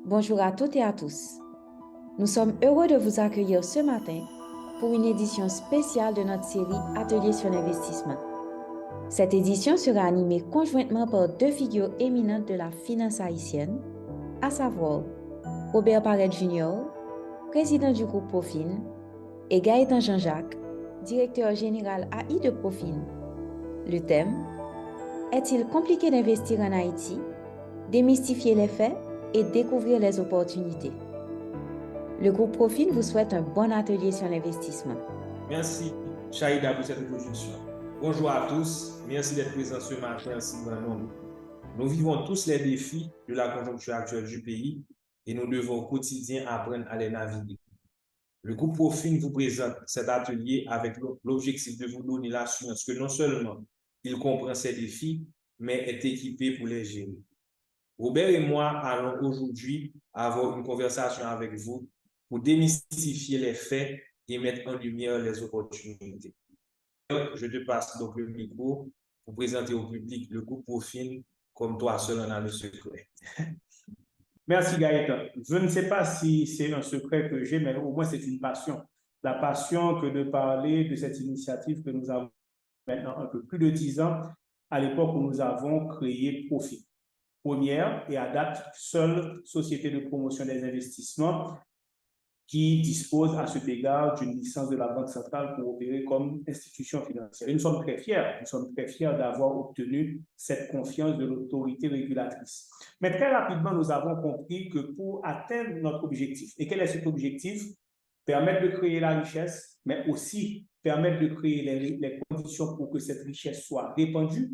Bonjour à toutes et à tous. Nous sommes heureux de vous accueillir ce matin pour une édition spéciale de notre série Ateliers sur l'investissement. Cette édition sera animée conjointement par deux figures éminentes de la finance haïtienne, à savoir Robert Parette Jr., président du groupe Profin, et Gaëtan Jean-Jacques, directeur général AI de Profin. Le thème: est-il compliqué d'investir en Haïti? Démystifier les faits et découvrir les opportunités. Le groupe Profil vous souhaite un bon atelier sur l'investissement. Merci, Chaïda, pour cette introduction. Bonjour à tous, merci d'être présents ce matin ainsi devant nous. Nous vivons tous les défis de la conjoncture actuelle du pays et nous devons au quotidien apprendre à les naviguer. Le groupe Profil vous présente cet atelier avec l'objectif de vous donner l'assurance que non seulement il comprend ces défis, mais est équipé pour les gérer. Robert et moi allons aujourd'hui avoir une conversation avec vous pour démystifier les faits et mettre en lumière les opportunités. Je te passe donc le micro pour présenter au public le groupe Profil comme toi seul en as le secret. Merci Gaëtan. Je ne sais pas si c'est un secret que j'ai, mais au moins c'est une passion. La passion que de parler de cette initiative que nous avons maintenant un peu plus de 10 ans, à l'époque où nous avons créé Profil. Première et à date seule société de promotion des investissements qui dispose à cet égard d'une licence de la Banque centrale pour opérer comme institution financière. Et nous sommes très fiers d'avoir obtenu cette confiance de l'autorité régulatrice. Mais très rapidement, nous avons compris que pour atteindre notre objectif, et quel est cet objectif? Permettre de créer la richesse, mais aussi permettre de créer les conditions pour que cette richesse soit répandue.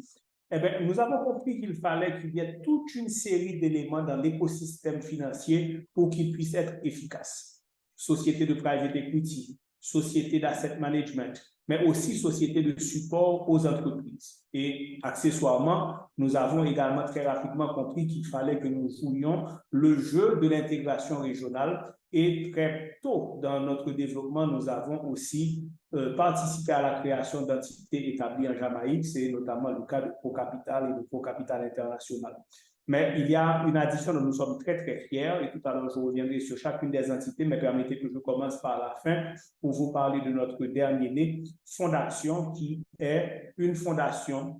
Eh bien, nous avons compris qu'il fallait qu'il y ait toute une série d'éléments dans l'écosystème financier pour qu'il puisse être efficace. Société de private equity, société d'asset management, mais aussi société de support aux entreprises. Et accessoirement, nous avons également très rapidement compris qu'il fallait que nous jouions le jeu de l'intégration régionale. Et très tôt dans notre développement, nous avons aussi participé à la création d'entités établies en Jamaïque. C'est notamment le cas de ProCapital et de ProCapital International. Mais il y a une addition dont nous sommes très fiers, et tout à l'heure je reviendrai sur chacune des entités, mais permettez que je commence par la fin pour vous parler de notre dernier-né, Fondation, qui est une fondation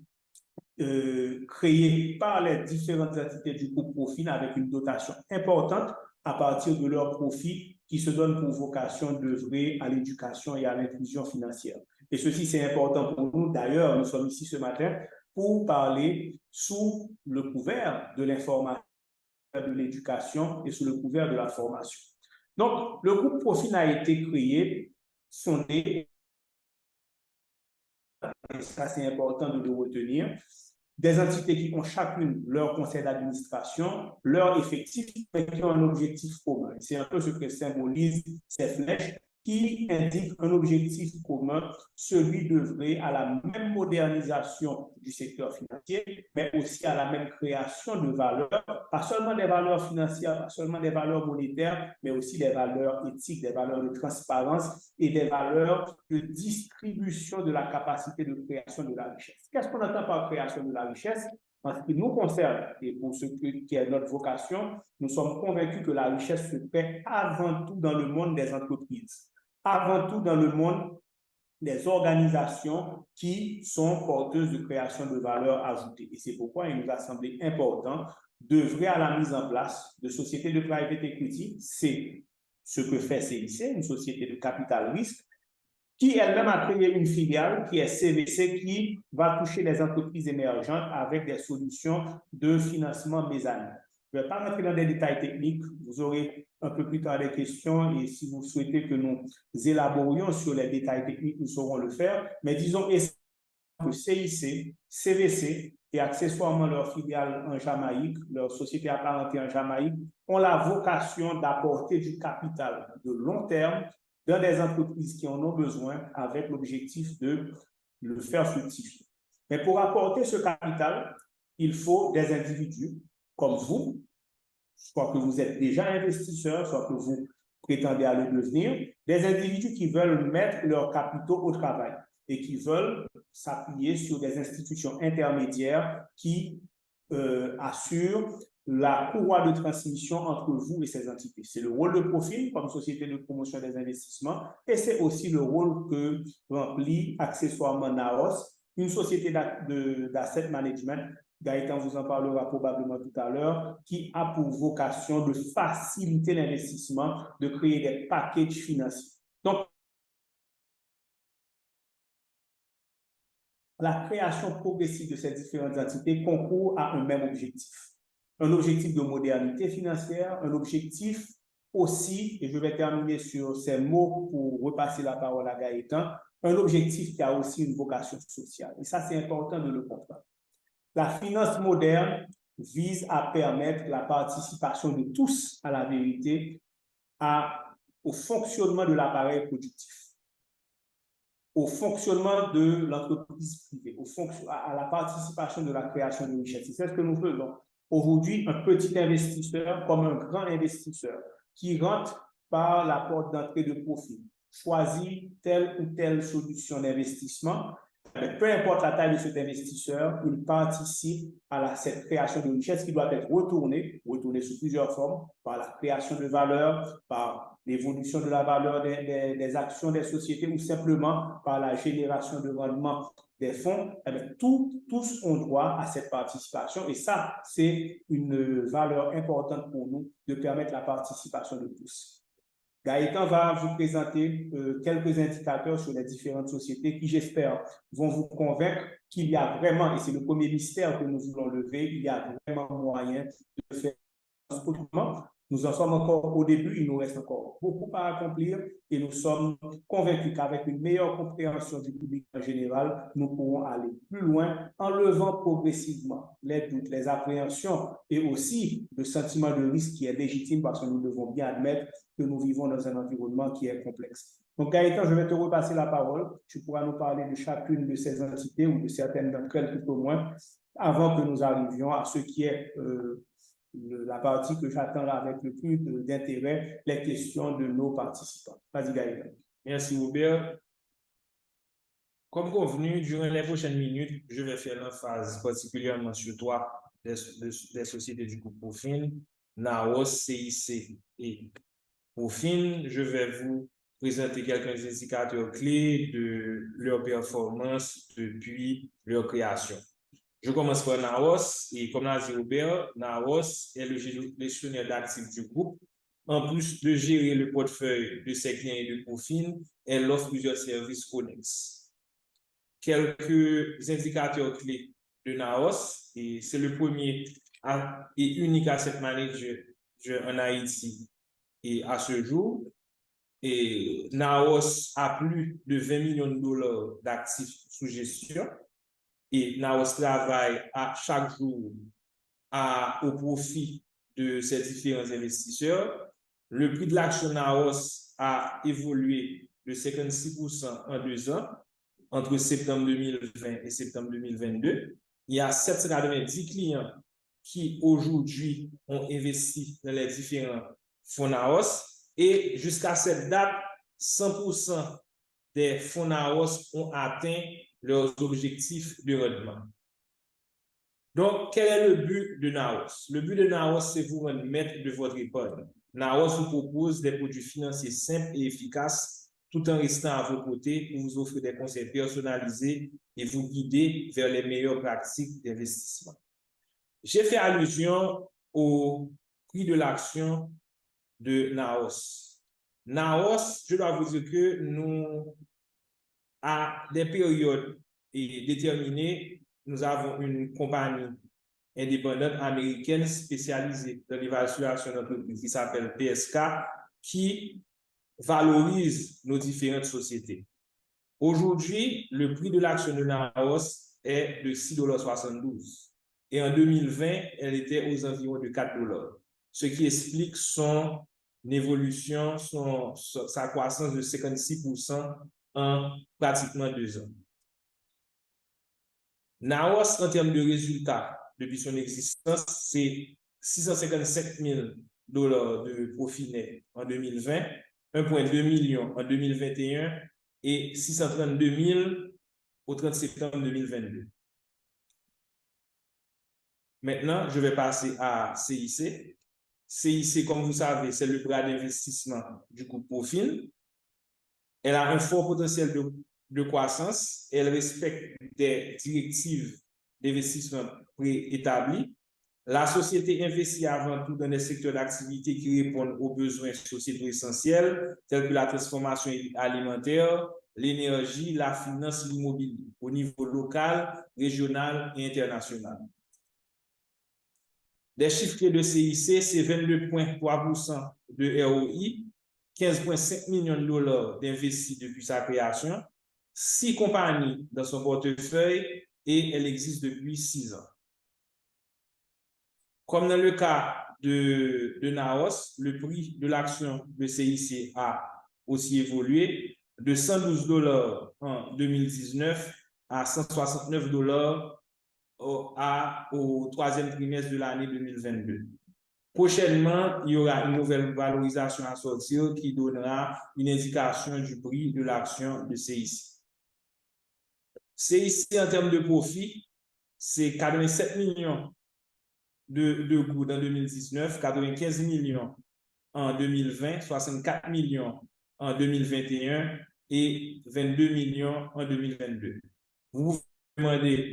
créée par les différentes entités du groupe Profil avec une dotation importante à partir de leurs profits qui se donnent pour vocation d'œuvrer à l'éducation et à l'inclusion financière. Et ceci, c'est important pour nous. D'ailleurs, nous sommes ici ce matin pour parler sous le couvert de l'information, de l'éducation et sous le couvert de la formation. Donc, le groupe Profil a été créé, fondé, et ça c'est important de le retenir, des entités qui ont chacune leur conseil d'administration, leur effectif, mais qui ont un objectif commun. C'est un peu ce que symbolise ces flèches qui indiquent un objectif commun, celui d'œuvrer à la même modernisation du secteur financier, mais aussi à la même création de valeurs, pas seulement des valeurs financières, pas seulement des valeurs monétaires, mais aussi des valeurs éthiques, des valeurs de transparence et des valeurs de distribution de la capacité de création de la richesse. Qu'est-ce qu'on entend par création de la richesse? En ce qui nous concerne, et pour ce qui est notre vocation, nous sommes convaincus que la richesse se crée avant tout dans le monde des entreprises, avant tout dans le monde des organisations qui sont porteuses de création de valeur ajoutée. Et c'est pourquoi il nous a semblé important d'œuvrer à la mise en place de sociétés de private equity. C'est ce que fait CIC, une société de capital risque, qui elle-même a créé une filiale qui est CVC, qui va toucher les entreprises émergentes avec des solutions de financement mezzanine. Je ne vais pas rentrer dans des détails techniques, vous aurez un peu plus tard des questions et si vous souhaitez que nous élaborions sur les détails techniques, nous saurons le faire. Mais disons que CIC, CVC et accessoirement leur filiale en Jamaïque, leur société apparentée en Jamaïque, ont la vocation d'apporter du capital de long terme dans des entreprises qui en ont besoin avec l'objectif de le faire fructifier. Mais pour apporter ce capital, il faut des individus comme vous, soit que vous êtes déjà investisseur, soit que vous prétendez à le devenir, des individus qui veulent mettre leurs capitaux au travail et qui veulent s'appuyer sur des institutions intermédiaires qui assurent la courroie de transmission entre vous et ces entités. C'est le rôle de Profin comme société de promotion des investissements et c'est aussi le rôle que remplit accessoirement NAOS, une société d'asset management. Gaëtan vous en parlera probablement tout à l'heure, qui a pour vocation de faciliter l'investissement, de créer des packages financiers. Donc, la création progressive de ces différentes entités concourt à un même objectif. Un objectif de modernité financière, un objectif aussi, et je vais terminer sur ces mots pour repasser la parole à Gaëtan, un objectif qui a aussi une vocation sociale. Et ça, c'est important de le comprendre. La finance moderne vise à permettre la participation de tous à la vérité, au fonctionnement de l'appareil productif, au fonctionnement de l'entreprise privée, à la participation de la création de richesse. C'est ce que nous faisons. Aujourd'hui, un petit investisseur comme un grand investisseur qui rentre par la porte d'entrée de profit, choisit telle ou telle solution d'investissement, peu importe la taille de cet investisseur, il participe à cette création de richesse qui doit être retournée sous plusieurs formes, par la création de valeur, par l'évolution de la valeur des actions des sociétés ou simplement par la génération de rendement des fonds. Tous ont droit à cette participation et ça, c'est une valeur importante pour nous de permettre la participation de tous. Gaëtan va vous présenter quelques indicateurs sur les différentes sociétés qui, j'espère, vont vous convaincre qu'il y a vraiment, et c'est le premier mystère que nous voulons lever, il y a vraiment moyen de faire autrement. Nous en sommes encore au début, il nous reste encore beaucoup à accomplir et nous sommes convaincus qu'avec une meilleure compréhension du public en général, nous pourrons aller plus loin en levant progressivement les doutes, les appréhensions et aussi le sentiment de risque qui est légitime parce que nous devons bien admettre que nous vivons dans un environnement qui est complexe. Donc, Gaëtan, je vais te repasser la parole. Tu pourras nous parler de chacune de ces entités ou de certaines d'entre elles tout au moins avant que nous arrivions à ce qui est la partie que j'attends avec le plus d'intérêt, les questions de nos participants. Vas-y, Gaëtan. Merci, Robert. Comme convenu, durant les prochaines minutes, je vais faire l'emphase particulièrement sur trois des sociétés du groupe Profin, NAOS, CIC et Profin. Je vais vous présenter quelques indicateurs clés de leur performance depuis leur création. Je commence par NAOS et comme l'a dit Robert, NAOS est le gestionnaire d'actifs du groupe. En plus de gérer le portefeuille de ses clients et de Profin, elle offre plusieurs services connexes. Quelques indicateurs clés de NAOS, et c'est le premier et unique asset manager en Haïti et à ce jour. Et NAOS a plus de 20 millions de dollars d'actifs sous gestion. Et NAOS travaille chaque jour au profit de ces différents investisseurs. Le prix de l'action NAOS a évolué de 56% en 2 ans, entre septembre 2020 et septembre 2022. Il y a 790 clients qui aujourd'hui ont investi dans les différents fonds NAOS et jusqu'à cette date, 100% des fonds NAOS ont atteint leurs objectifs de rendement. Donc, quel est le but de NAOS? Le but de NAOS, c'est vous rendre maître de votre épargne. NAOS vous propose des produits financiers simples et efficaces tout en restant à vos côtés pour vous offrir des conseils personnalisés et vous guider vers les meilleures pratiques d'investissement. J'ai fait allusion au prix de l'action de NAOS. NAOS, je dois vous dire que nous, à des périodes déterminées, nous avons une compagnie indépendante américaine spécialisée dans l'évaluation d'entreprise qui s'appelle PSK, qui valorise nos différentes sociétés. Aujourd'hui, le prix de l'action de NAOS est de 6,72 $. Et en 2020, elle était aux environs de 4 $, ce qui explique son évolution, sa croissance de 56% en pratiquement 2 ans. NAOS, en termes de résultats, depuis son existence, c'est 655 000 $ de profit net en 2020, 1,2 million en 2021 et 632 000 au 30 septembre 2022. Maintenant, je vais passer à CIC. CIC, comme vous savez, c'est le bras d'investissement du groupe Profin. Elle a un fort potentiel de croissance. Elle respecte des directives d'investissement préétablies. La société investit avant tout dans des secteurs d'activité qui répondent aux besoins sociétaux essentiels, tels que la transformation alimentaire, l'énergie, la finance, l'immobilier, au niveau local, régional et international. Les chiffres de CIC, c'est 22,3% de ROI, 15,5 millions de dollars d'investis depuis sa création, 6 compagnies dans son portefeuille et elle existe depuis 6 ans. Comme dans le cas de Naos, le prix de l'action de CIC a aussi évolué de 112 dollars en 2019 à 169 dollars au troisième trimestre de l'année 2022. Prochainement, il y aura une nouvelle valorisation à sortir qui donnera une indication du prix de l'action de CIC. CIC, en termes de profit, c'est 87 millions de coûts en 2019, 95 millions en 2020, 64 millions en 2021 et 22 millions en 2022. Vous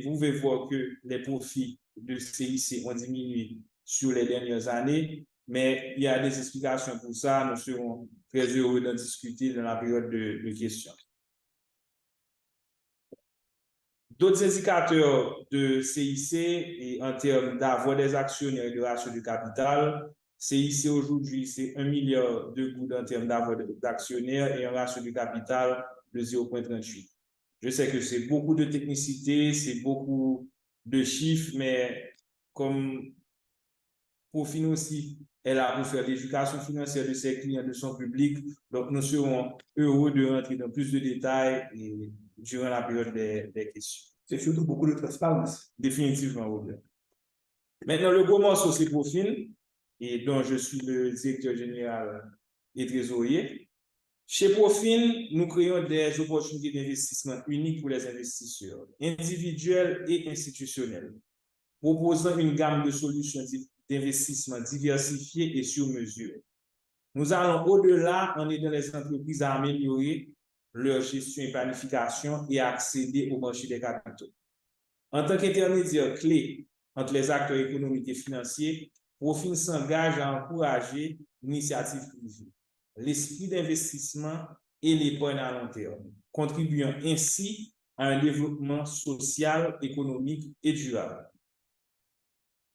pouvez voir que les profits de CIC ont diminué sur les dernières années, mais il y a des explications pour ça. Nous serons très heureux d'en discuter dans la période de questions. D'autres indicateurs de CIC et en termes d'avoir des actionnaires et de ratio de capital, CIC aujourd'hui, c'est 1 milliard de gouttes en termes d'avoir d'actionnaires et un ratio de capital de 0,38. Je sais que c'est beaucoup de technicité, c'est beaucoup de chiffres, mais comme Profin aussi, elle a pour faire l'éducation financière de ses clients, de son public. Donc, nous serons heureux de rentrer dans plus de détails et durant la période des questions. C'est surtout beaucoup de transparence. Définitivement, Robert. Maintenant, le gros morceau, c'est Profin, et dont je suis le directeur général et trésorier. Chez Profin, nous créons des opportunités d'investissement uniques pour les investisseurs, individuels et institutionnels, proposant une gamme de solutions d'investissement diversifiées et sur mesure. Nous allons au-delà en aidant les entreprises à améliorer leur gestion et planification et à accéder au marché des capitaux. En tant qu'intermédiaire clé entre les acteurs économiques et financiers, Profin s'engage à encourager l'initiative privée, l'esprit d'investissement et l'épargne à long terme, contribuant ainsi à un développement social, économique et durable.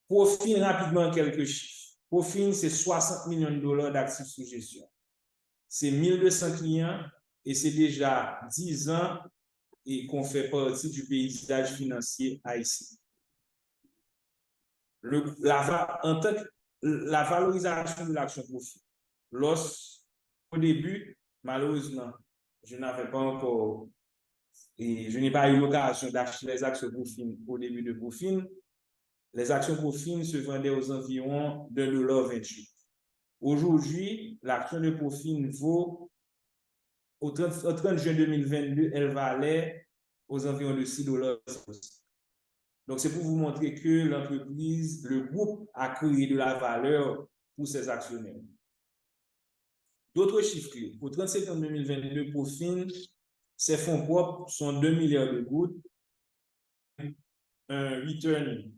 Profin, rapidement, quelques chiffres. Profin, c'est 60 millions de dollars d'actifs sous gestion. C'est 1200 clients et c'est déjà 10 ans et qu'on fait partie du paysage financier haïtien. La valorisation de l'action Profin. Au début, malheureusement, je n'avais pas encore et je n'ai pas eu l'occasion d'acheter les actions Profin au début de Profin. Les actions Profin se vendaient aux environs de $1,28. Aujourd'hui, l'action de Profin vaut, au 30 juin 2022, elle valait aux environs de $6. Donc, c'est pour vous montrer que l'entreprise, le groupe a créé de la valeur pour ses actionnaires. D'autres chiffres clés. Au 30 septembre 2022, Profin, ses fonds propres sont 2 milliards de gouttes, un return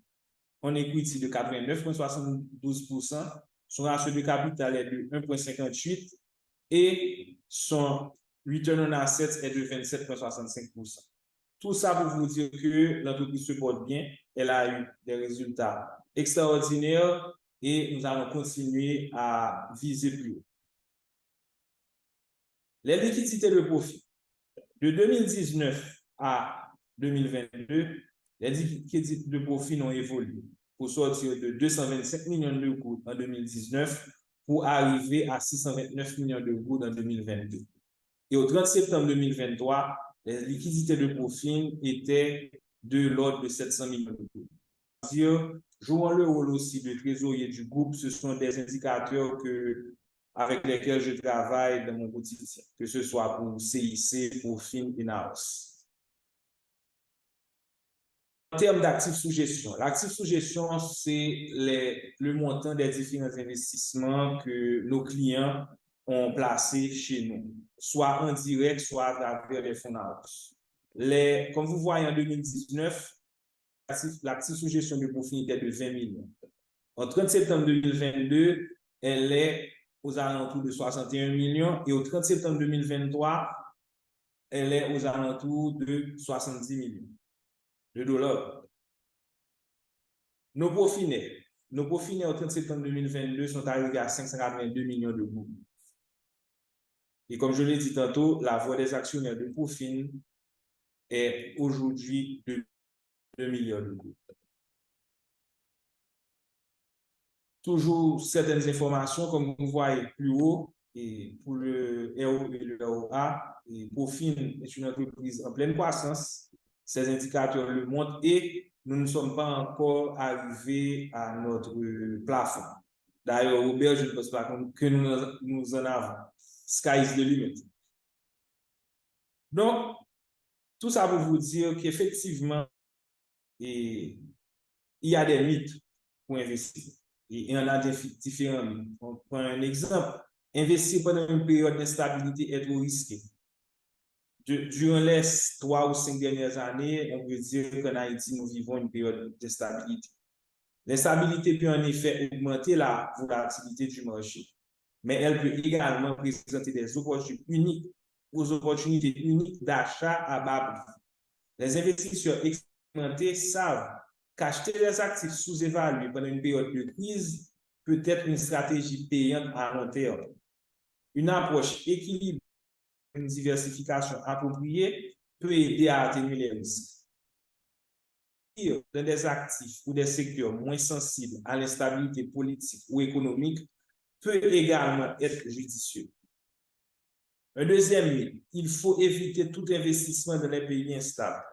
on equity de 89,72%, son ratio de capital est de 1,58 et son return on assets est de 27,65%. Tout ça pour vous dire que l'entreprise se porte bien, elle a eu des résultats extraordinaires et nous allons continuer à viser plus haut. Les liquidités de profit. De 2019 à 2022, les liquidités de profit ont évolué pour sortir de 225 millions de gouttes en 2019 pour arriver à 629 millions de gouttes en 2022. Et au 30 septembre 2023, les liquidités de profit étaient de l'ordre de 700 millions de gouttes. Jouant le rôle aussi de trésorier du groupe, ce sont des indicateurs avec lesquels je travaille dans mon quotidien, que ce soit pour CIC, Profin et Naos. termes d'actifs sous gestion, l'actif sous gestion, c'est le montant des différents investissements que nos clients ont placés chez nous, soit en direct, soit à travers les fonds d'avance. Comme vous voyez en 2019, l'actif sous gestion de profit était de 20 millions. En 30 septembre 2022, elle est aux alentours de 61 millions et au 30 septembre 2023, elle est aux alentours de 70 millions de dollars. Nos profits nets au 30 septembre 2022 sont arrivés à 582 millions de gouttes. Et comme je l'ai dit tantôt, la voix des actionnaires de Profin est aujourd'hui de 2 millions de gouttes. Toujours certaines informations, comme vous voyez plus haut, et pour le RO et le ROA, Profin est une entreprise en pleine croissance. Ces indicateurs le montrent et nous ne sommes pas encore arrivés à notre plafond. D'ailleurs, Robert, je ne pense pas que nous en avons. Sky is the limit. Donc, tout ça pour vous dire qu'effectivement, il y a des mythes pour investir. Et il y en a différents mythes. On prend un exemple. Investir pendant une période d'instabilité est trop risqué. Durant les 3 ou 5 dernières années, on peut dire qu'en Haïti, nous vivons une période d'instabilité. L'instabilité peut en effet augmenter la volatilité du marché, mais elle peut également présenter des opportunités uniques d'achat à bas prix. Les investisseurs expérimentés savent qu'acheter des actifs sous-évalués pendant une période de crise peut être une stratégie payante à long terme. Une approche équilibrée, une diversification appropriée peut aider à atténuer les risques. Dans des actifs ou des secteurs moins sensibles à l'instabilité politique ou économique peut également être judicieux. Un deuxième mythe, il faut éviter tout investissement dans les pays instables.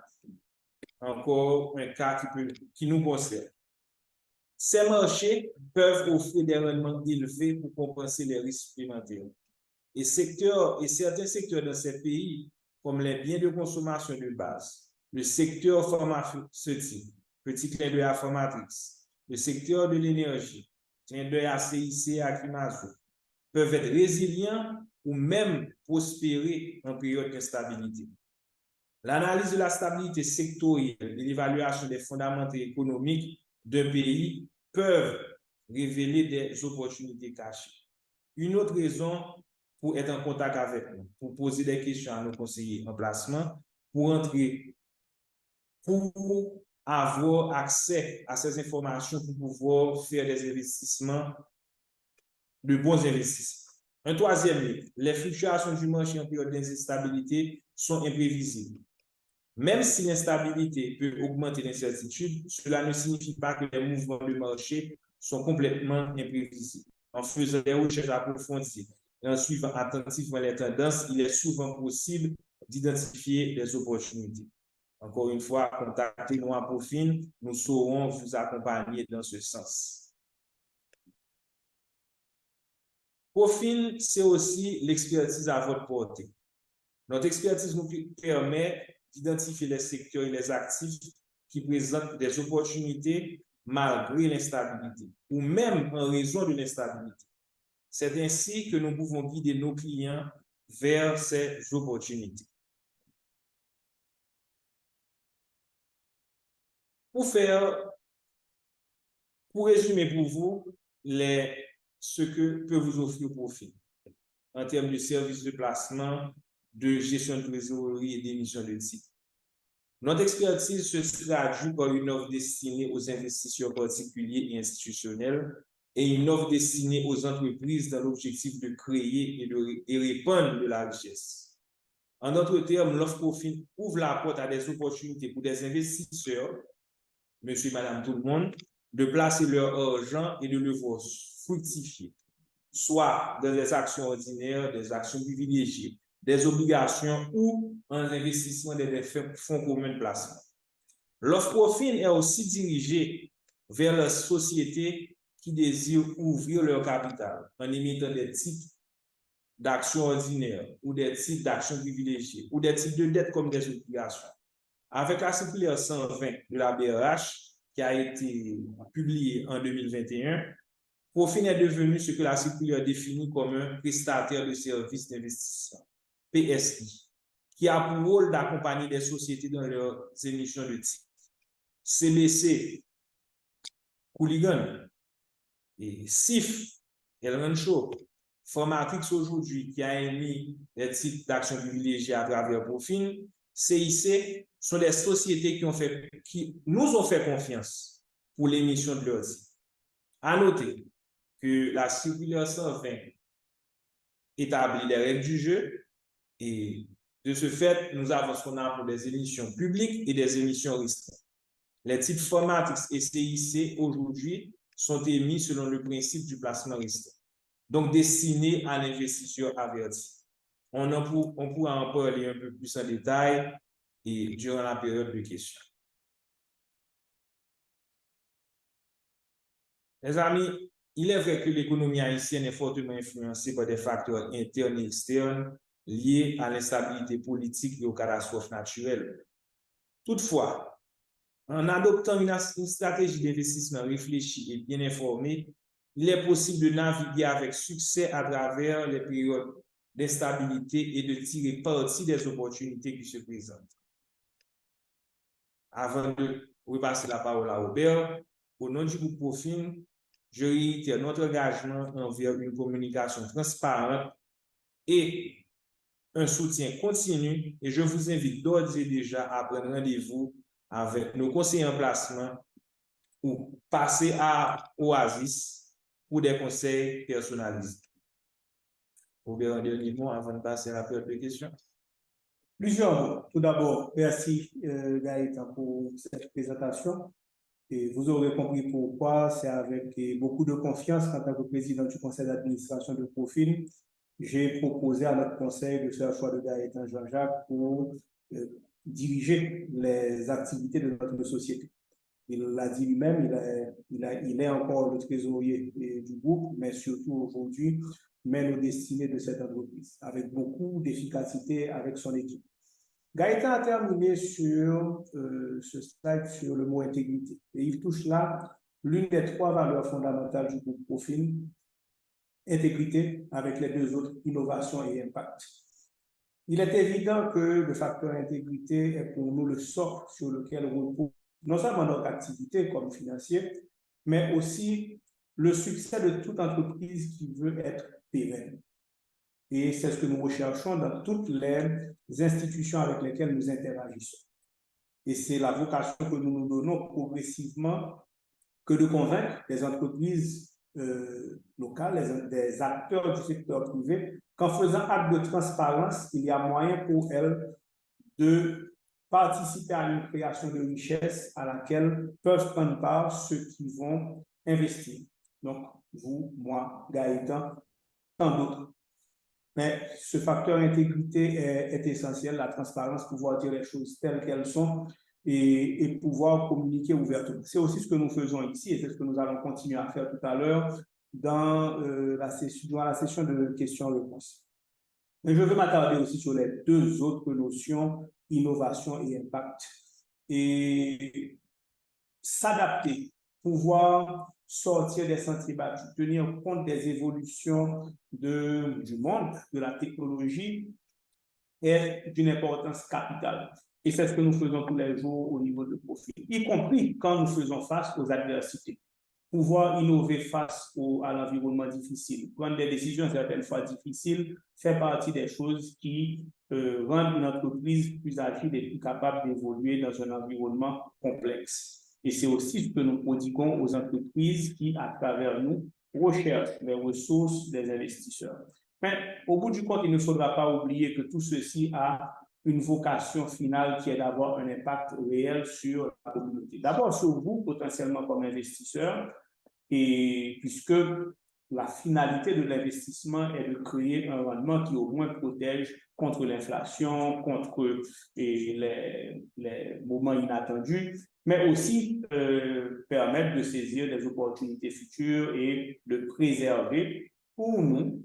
Encore un cas qui nous concerne. Ces marchés peuvent offrir des rendements élevés pour compenser les risques supplémentaires. Et certains secteurs dans ces pays, comme les biens de consommation de base, le secteur pharmaceutique, petit clin d'œil à Formatrix, le secteur de l'énergie, clin d'œil à CIC et à Climazo, peuvent être résilients ou même prospérer en période d'instabilité. L'analyse de la stabilité sectorielle et l'évaluation des fondamentaux économiques d'un pays peuvent révéler des opportunités cachées. Une autre raison pour être en contact avec nous, pour poser des questions à nos conseillers en placement, pour avoir accès à ces informations, pour pouvoir faire des investissements, de bons investissements. Un troisième mythe, les fluctuations du marché en période d'instabilité sont imprévisibles. Même si l'instabilité peut augmenter l'incertitude, cela ne signifie pas que les mouvements de marché sont complètement imprévisibles. En faisant des recherches approfondies et en suivant attentivement les tendances, il est souvent possible d'identifier des opportunités. Encore une fois, contactez-nous à Profin, nous saurons vous accompagner dans ce sens. Profin, c'est aussi l'expertise à votre portée. Notre expertise nous permet d'identifier les secteurs et les actifs qui présentent des opportunités malgré l'instabilité ou même en raison de l'instabilité. C'est ainsi que nous pouvons guider nos clients vers ces opportunités. Pour résumer pour vous ce que peut vous offrir Profin en termes de services de placement, de gestion de trésorerie et d'émission de titres. Notre expertise se traduit par une offre destinée aux investisseurs particuliers et institutionnels et une offre destinée aux entreprises dans l'objectif de créer et répandre de la richesse. En d'autres termes, l'offre Profin ouvre la porte à des opportunités pour des investisseurs, monsieur et madame tout le monde, de placer leur argent et de le voir fructifier, soit dans des actions ordinaires, des actions privilégiées, des obligations ou en investissement dans des fonds communs de placement. L'offre Profin est aussi dirigée vers les sociétés qui désirent ouvrir leur capital en émettant des titres d'actions ordinaires ou des titres d'actions privilégiées ou des titres de dette comme des obligations. avec la circulaire 120 de la BRH qui a été publiée en 2021, Profin est devenu ce que la circulaire définit comme un prestataire de services d'investissement, PSI, qui a pour rôle d'accompagner des sociétés dans leurs émissions de titres. CBC, Cooligan, et SIF, El Rancho, Formatrix aujourd'hui, qui a émis des titres d'action privilégiée à travers Profin, CIC, sont des sociétés qui nous ont fait confiance pour l'émission de leurs titres. À noter que la circulaire 120 établit les règles du jeu et de ce fait, nous avons ce qu'on a pour des émissions publiques et des émissions restreintes. Les titres Formatrix et CIC aujourd'hui sont émis selon le principe du placement restreint, donc destinés à l'investisseur averti. On pourra en parler un peu plus en détail et durant la période de questions. Les amis, il est vrai que l'économie haïtienne est fortement influencée par des facteurs internes et externes liés à l'instabilité politique et aux catastrophes naturelles. Toutefois, en adoptant une stratégie d'investissement réfléchie et bien informée, il est possible de naviguer avec succès à travers les périodes d'instabilité et de tirer parti des opportunités qui se présentent. Avant de repasser la parole à Robert, au nom du groupe Profin, je réitère notre engagement envers une communication transparente et un soutien continu et je vous invite d'ores et déjà à prendre rendez-vous avec nos conseillers en placement ou passer à Oasis pour des conseils personnalisés. Robert, un dernier mot avant de passer à la période de questions. Plusieurs mots. Tout d'abord, merci Gaëtan pour cette présentation. Et vous aurez compris pourquoi c'est avec beaucoup de confiance en tant que président du conseil d'administration de Profin, j'ai proposé à notre conseil de faire le choix de Gaëtan Jean-Jacques pour diriger les activités de notre société. Il l'a dit lui-même, il est encore le trésorier du groupe, mais surtout aujourd'hui, mène aux destinées de cette entreprise, avec beaucoup d'efficacité avec son équipe. Gaëtan a terminé sur ce slide sur le mot intégrité. Et il touche là l'une des trois valeurs fondamentales du groupe Profin, intégrité, avec les deux autres, innovation et impact. Il est évident que le facteur intégrité est pour nous le socle sur lequel repose non seulement notre activité comme financier, mais aussi le succès de toute entreprise qui veut être pérenne. Et c'est ce que nous recherchons dans toutes les institutions avec lesquelles nous interagissons. Et c'est la vocation que nous nous donnons progressivement que de convaincre les entreprises locales, des acteurs du secteur privé, qu'en faisant acte de transparence, il y a moyen pour elles de participer à une création de richesse à laquelle peuvent prendre part ceux qui vont investir. Donc, vous, moi, Gaëtan, tant d'autres. Mais ce facteur intégrité est essentiel, la transparence, pouvoir dire les choses telles qu'elles sont et pouvoir communiquer ouvertement. C'est aussi ce que nous faisons ici et c'est ce que nous allons continuer à faire tout à l'heure dans la session de questions-réponses. Mais je veux m'attarder aussi sur les deux autres notions, innovation et impact. Et s'adapter, pouvoir sortir des sentiers battus, tenir compte des évolutions du monde, de la technologie, est d'une importance capitale. Et c'est ce que nous faisons tous les jours au niveau de Profin, y compris quand nous faisons face aux adversités. Pouvoir innover face à l'environnement difficile, prendre des décisions certaines fois difficiles, fait partie des choses qui rendent une entreprise plus agile et plus capable d'évoluer dans un environnement complexe. Et c'est aussi ce que nous prodiguons aux entreprises qui, à travers nous, recherchent les ressources des investisseurs. Mais au bout du compte, il ne faudra pas oublier que tout ceci a une vocation finale qui est d'avoir un impact réel sur la communauté. D'abord sur vous, potentiellement comme investisseur, et puisque la finalité de l'investissement est de créer un rendement qui au moins protège contre l'inflation, contre les moments inattendus, mais aussi permettre de saisir des opportunités futures et de préserver pour nous,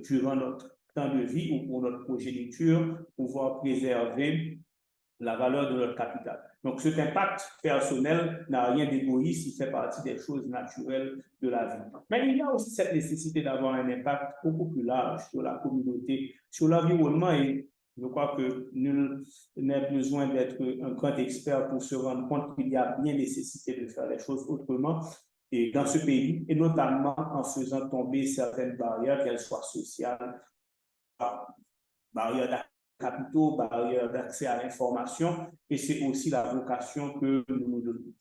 durant notre temps de vie ou pour notre progéniture, pouvoir préserver la valeur de leur capital. Donc, cet impact personnel n'a rien d'égoïste, il fait partie des choses naturelles de la vie. Mais il y a aussi cette nécessité d'avoir un impact beaucoup plus large sur la communauté, sur l'environnement, et je crois que nul n'a besoin d'être un grand expert pour se rendre compte qu'il y a bien nécessité de faire les choses autrement et dans ce pays, et notamment en faisant tomber certaines barrières, qu'elles soient sociales, barrières capitaux, barrières d'accès à l'information, et c'est aussi la vocation que nous nous donnons.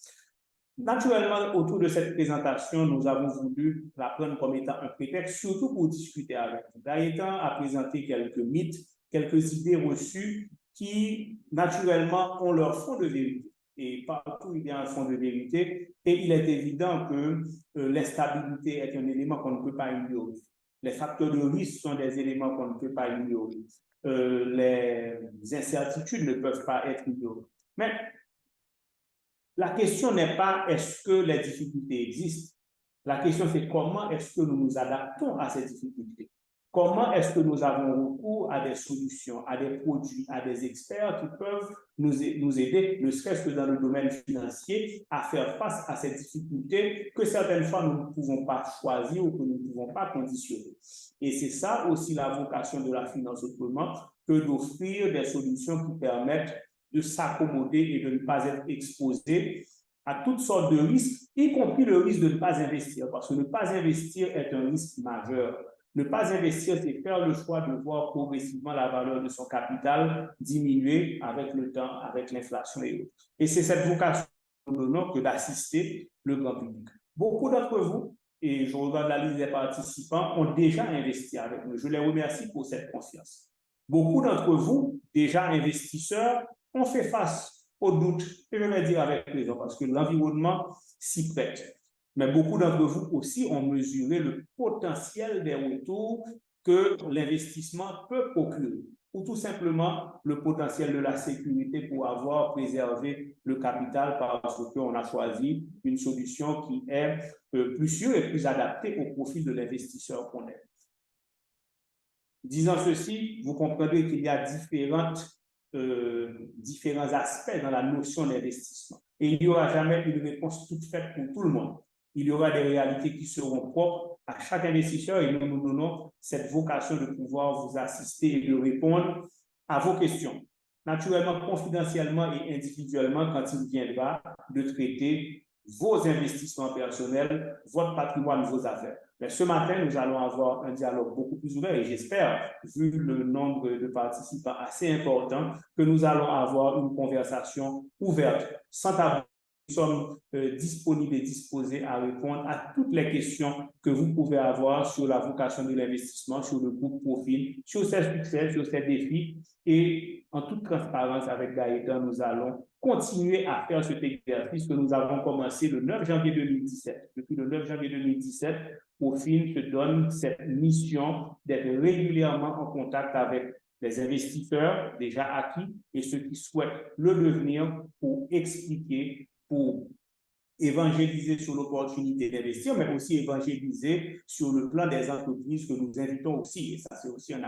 Naturellement, autour de cette présentation, nous avons voulu la prendre comme étant un prétexte, surtout pour discuter avec vous. Gaëtan a présenté quelques mythes, quelques idées reçues qui, naturellement, ont leur fond de vérité. Et partout, il y a un fond de vérité. Et il est évident que l'instabilité est un élément qu'on ne peut pas ignorer. Les facteurs de risque sont des éléments qu'on ne peut pas ignorer. Les incertitudes ne peuvent pas être ignorées. Mais la question n'est pas est-ce que les difficultés existent. La question c'est comment est-ce que nous nous adaptons à ces difficultés. Comment est-ce que nous avons recours à des solutions, à des produits, à des experts qui peuvent nous aider, ne serait-ce que dans le domaine financier, à faire face à ces difficultés que certaines fois nous ne pouvons pas choisir ou que nous ne pouvons pas conditionner. Et c'est ça aussi la vocation de la finance autrement que d'offrir des solutions qui permettent de s'accommoder et de ne pas être exposé à toutes sortes de risques, y compris le risque de ne pas investir, parce que ne pas investir est un risque majeur. Ne pas investir, c'est faire le choix de voir progressivement la valeur de son capital diminuer avec le temps, avec l'inflation et autres. Et c'est cette vocation que nous donnons que d'assister le grand public. Beaucoup d'entre vous, et je regarde la liste des participants, ont déjà investi avec nous. Je les remercie pour cette confiance. Beaucoup d'entre vous, déjà investisseurs, on fait face aux doutes, et je vais dire avec plaisir, parce que l'environnement s'y prête. Mais beaucoup d'entre vous aussi ont mesuré le potentiel des retours que l'investissement peut procurer, ou tout simplement le potentiel de la sécurité pour avoir préservé le capital parce qu'on a choisi une solution qui est plus sûre et plus adaptée au profil de l'investisseur qu'on est. Disant ceci, vous comprenez qu'il y a différents aspects dans la notion d'investissement. Et il n'y aura jamais une réponse toute faite pour tout le monde. Il y aura des réalités qui seront propres à chaque investisseur et nous nous donnons cette vocation de pouvoir vous assister et de répondre à vos questions. Naturellement, confidentiellement et individuellement, quand il viendra de traiter vos investissements personnels, votre patrimoine, vos affaires. Mais ce matin, nous allons avoir un dialogue beaucoup plus ouvert et j'espère, vu le nombre de participants assez important, que nous allons avoir une conversation ouverte, sans tabou. Nous sommes disponibles et disposés à répondre à toutes les questions que vous pouvez avoir sur la vocation de l'investissement, sur le groupe Profil, sur ses succès, sur ses défis. Et en toute transparence avec Gaëtan, nous allons continuer à faire cet exercice que nous avons commencé le 9 janvier 2017. Depuis le 9 janvier 2017, Profil se donne cette mission d'être régulièrement en contact avec les investisseurs déjà acquis et ceux qui souhaitent le devenir pour expliquer, pour évangéliser sur l'opportunité d'investir, mais aussi évangéliser sur le plan des entreprises que nous invitons aussi. Et ça, c'est aussi un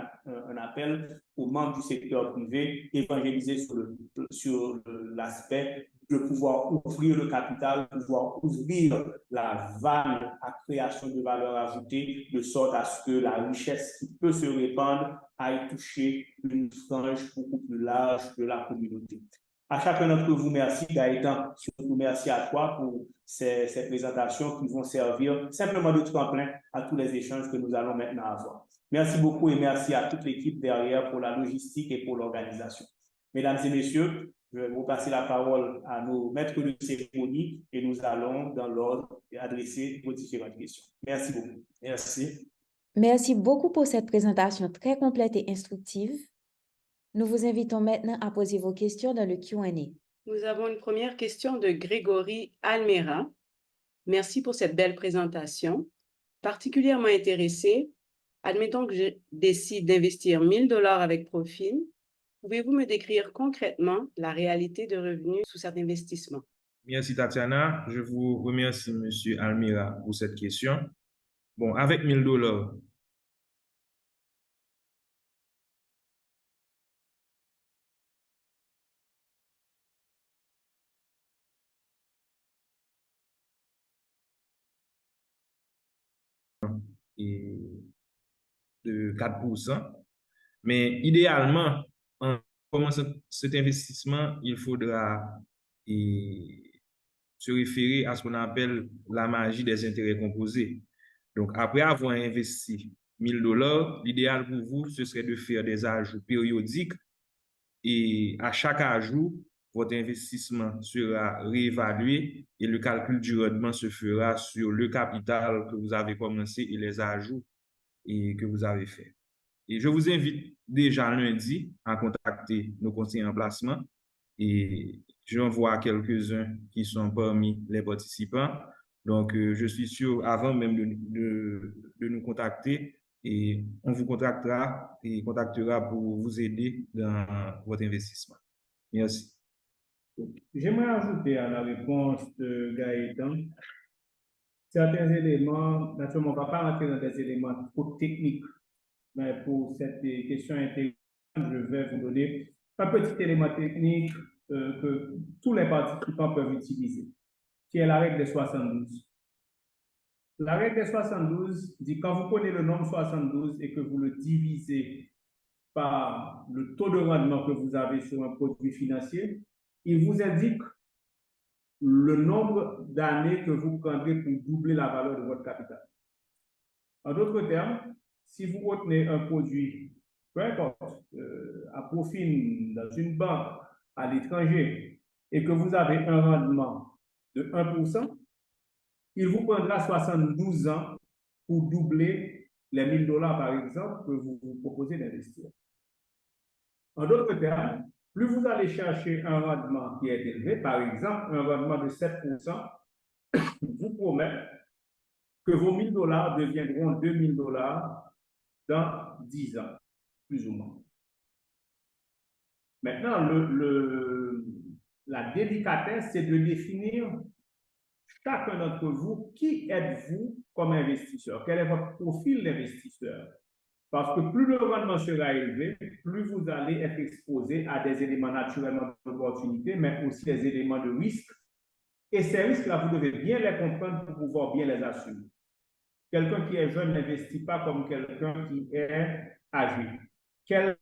appel aux membres du secteur privé, évangéliser sur l'aspect de pouvoir ouvrir le capital, pouvoir ouvrir la vanne à création de valeur ajoutée, de sorte à ce que la richesse qui peut se répandre aille toucher une frange beaucoup plus large de la communauté. À chacun d'entre vous, merci Gaëtan, surtout merci à toi pour ces présentations qui vont servir simplement de tremplin à tous les échanges que nous allons maintenant avoir. Merci beaucoup et merci à toute l'équipe derrière pour la logistique et pour l'organisation. Mesdames et messieurs, je vais vous passer la parole à nos maîtres de cérémonie et nous allons, dans l'ordre, adresser vos différentes questions. Merci beaucoup. Merci. Merci beaucoup pour cette présentation très complète et instructive. Nous vous invitons maintenant à poser vos questions dans le Q&A. Nous avons une première question de Grégory Almera. Merci pour cette belle présentation. Particulièrement intéressé, admettons que je décide d'investir 1 000 $ avec Profil. Pouvez-vous me décrire concrètement la réalité de revenus sous cet investissement? Merci Tatiana. Je vous remercie, Monsieur Almira, pour cette question. Bon, avec 1 000 $, de 4%. Mais idéalement, en commençant cet investissement, il faudra se référer à ce qu'on appelle la magie des intérêts composés. Donc, après avoir investi $1000, l'idéal pour vous, ce serait de faire des ajouts périodiques et à chaque ajout, votre investissement sera réévalué et le calcul du rendement se fera sur le capital que vous avez commencé et les ajouts que vous avez faits. Et je vous invite déjà lundi à contacter nos conseillers en placement et j'en vois quelques-uns qui sont parmi les participants. Donc, je suis sûr, avant même de nous contacter, et on vous contactera et contactera pour vous aider dans votre investissement. Merci. J'aimerais ajouter à la réponse de Gaëtan certains éléments. Naturellement, on ne va pas rentrer dans des éléments trop techniques, mais pour cette question intégrale, je vais vous donner un petit élément technique que tous les participants peuvent utiliser, qui est la règle des 72. La règle des 72 dit quand vous prenez le nombre 72 et que vous le divisez par le taux de rendement que vous avez sur un produit financier, il vous indique le nombre d'années que vous prendrez pour doubler la valeur de votre capital. En d'autres termes, si vous retenez un produit, peu importe, à profit dans une banque à l'étranger et que vous avez un rendement de 1%, il vous prendra 72 ans pour doubler les $1000 par exemple que vous vous proposez d'investir. En d'autres termes, plus vous allez chercher un rendement qui est élevé, par exemple un rendement de 7%, vous promet que vos $1000 deviendront $2000 dans 10 ans, plus ou moins. Maintenant, la délicatesse, c'est de définir chacun d'entre vous, qui êtes-vous comme investisseur? Quel est votre profil d'investisseur? Parce que plus le rendement sera élevé, plus vous allez être exposé à des éléments naturellement d'opportunité, mais aussi des éléments de risque. Et ces risques-là, vous devez bien les comprendre pour pouvoir bien les assumer. Quelqu'un qui est jeune n'investit pas comme quelqu'un qui est âgé. Quelqu'un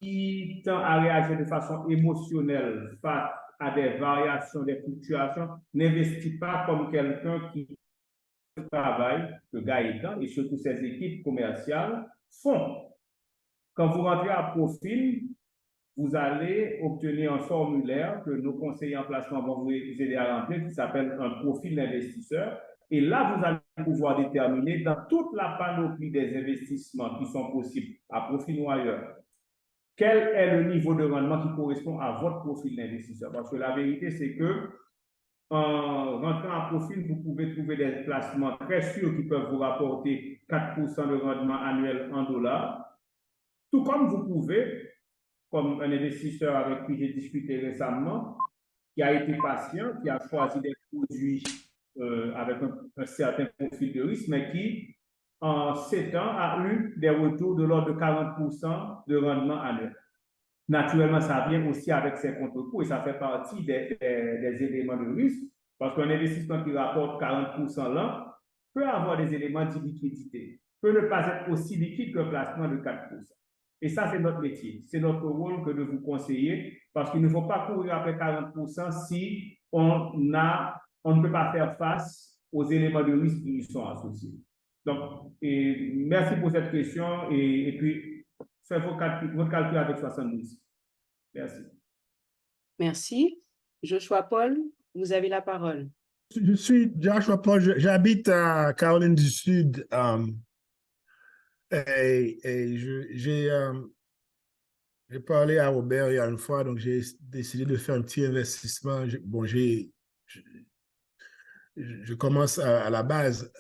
qui tend à réagir de façon émotionnelle face à des variations, des fluctuations, n'investit pas comme quelqu'un qui travaille, que Gaëtan et surtout ses équipes commerciales font. Quand vous rentrez à profil, vous allez obtenir un formulaire que nos conseillers en placement vont vous aider à remplir qui s'appelle un profil d'investisseur. Et là, vous allez pouvoir déterminer dans toute la panoplie des investissements qui sont possibles à profil ou ailleurs, quel est le niveau de rendement qui correspond à votre profil d'investisseur. Parce que la vérité, c'est que en rentrant à profil, vous pouvez trouver des placements très sûrs qui peuvent vous rapporter 4% de rendement annuel en dollars. Tout comme vous pouvez, comme un investisseur avec qui j'ai discuté récemment, qui a été patient, qui a choisi des produits avec un certain profil de risque, mais qui, en 7 ans, a eu des retours de l'ordre de 40% de rendement annuel. Naturellement, ça vient aussi avec ses contre-coups et ça fait partie des éléments de risque, parce qu'un investissement qui rapporte 40% l'an peut avoir des éléments d'illiquidité, peut ne pas être aussi liquide qu'un placement de 4%. Et ça, c'est notre métier. C'est notre rôle que de vous conseiller, parce qu'il ne faut pas courir après 40% si on ne peut pas faire face aux éléments de risque qui y sont associés. Donc, merci pour cette question et puis faites votre calcul avec 72. Merci. Merci. Joshua Paul, vous avez la parole. Je suis Joshua Paul, j'habite à Caroline du Sud et j'ai parlé à Robert il y a une fois, donc j'ai décidé de faire un petit investissement. Je commence à la base.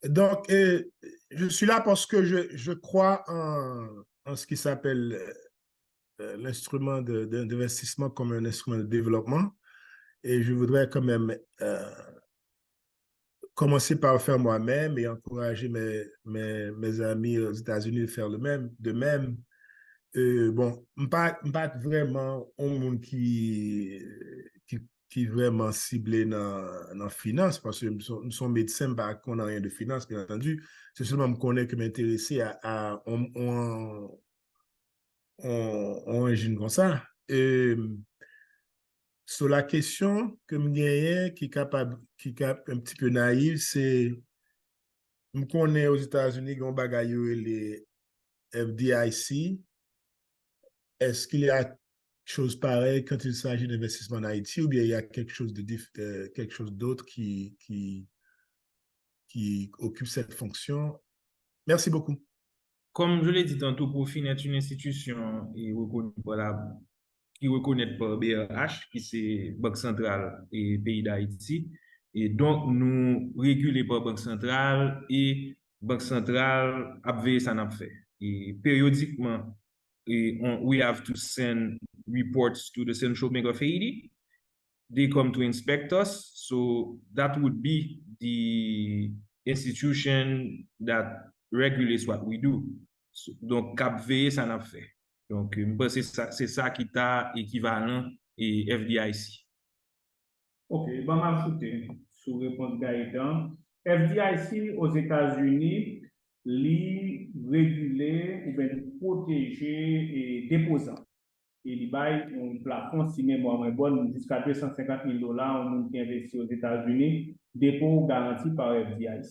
Donc, je suis là parce que je crois en ce qui s'appelle l'instrument d'investissement comme un instrument de développement. Et je voudrais quand même commencer par le faire moi-même et encourager mes amis aux États-Unis de faire de même. Bon, pas vraiment un monde qui qui vraiment ciblé dans la finance, parce que nous sommes médecins, bah, qu'on n'a rien de finance, bien entendu. C'est seulement me connaître que m'intéresser à un régime comme ça. Et sur la question que me gagne, qui est un petit peu naïve, c'est, me connaît aux États-Unis, on bagaille les FDIC. Est-ce qu'il y a chose pareille quand il s'agit d'investissement en Haïti ou bien il y a quelque chose quelque chose d'autre qui occupe cette fonction? Merci beaucoup. Comme je l'ai dit tantôt, Profin est une institution qui reconnaît par BRH, qui c'est Banque Centrale et Pays d'Haïti. Et donc, nous régulons par Banque Centrale et Banque Centrale a veillé ça n'a fait. Et périodiquement, we have to send reports to the Central Bank of Haiti. They come to inspect us. So that would be the institution that regulates what we do. So, donc, Cap veillé, ça n'a fait. Donc, c'est ça qui est équivalent et FDIC. Ok, bon, m'ajouter sous réponse Gaëtan. FDIC aux États-Unis, li réguler ou bien protéger et déposants. Et il bail un plafond, si mémoire est bonne, jusqu'à $250 000, on monde qui investit aux États-Unis, dépôt garanti par FDIC.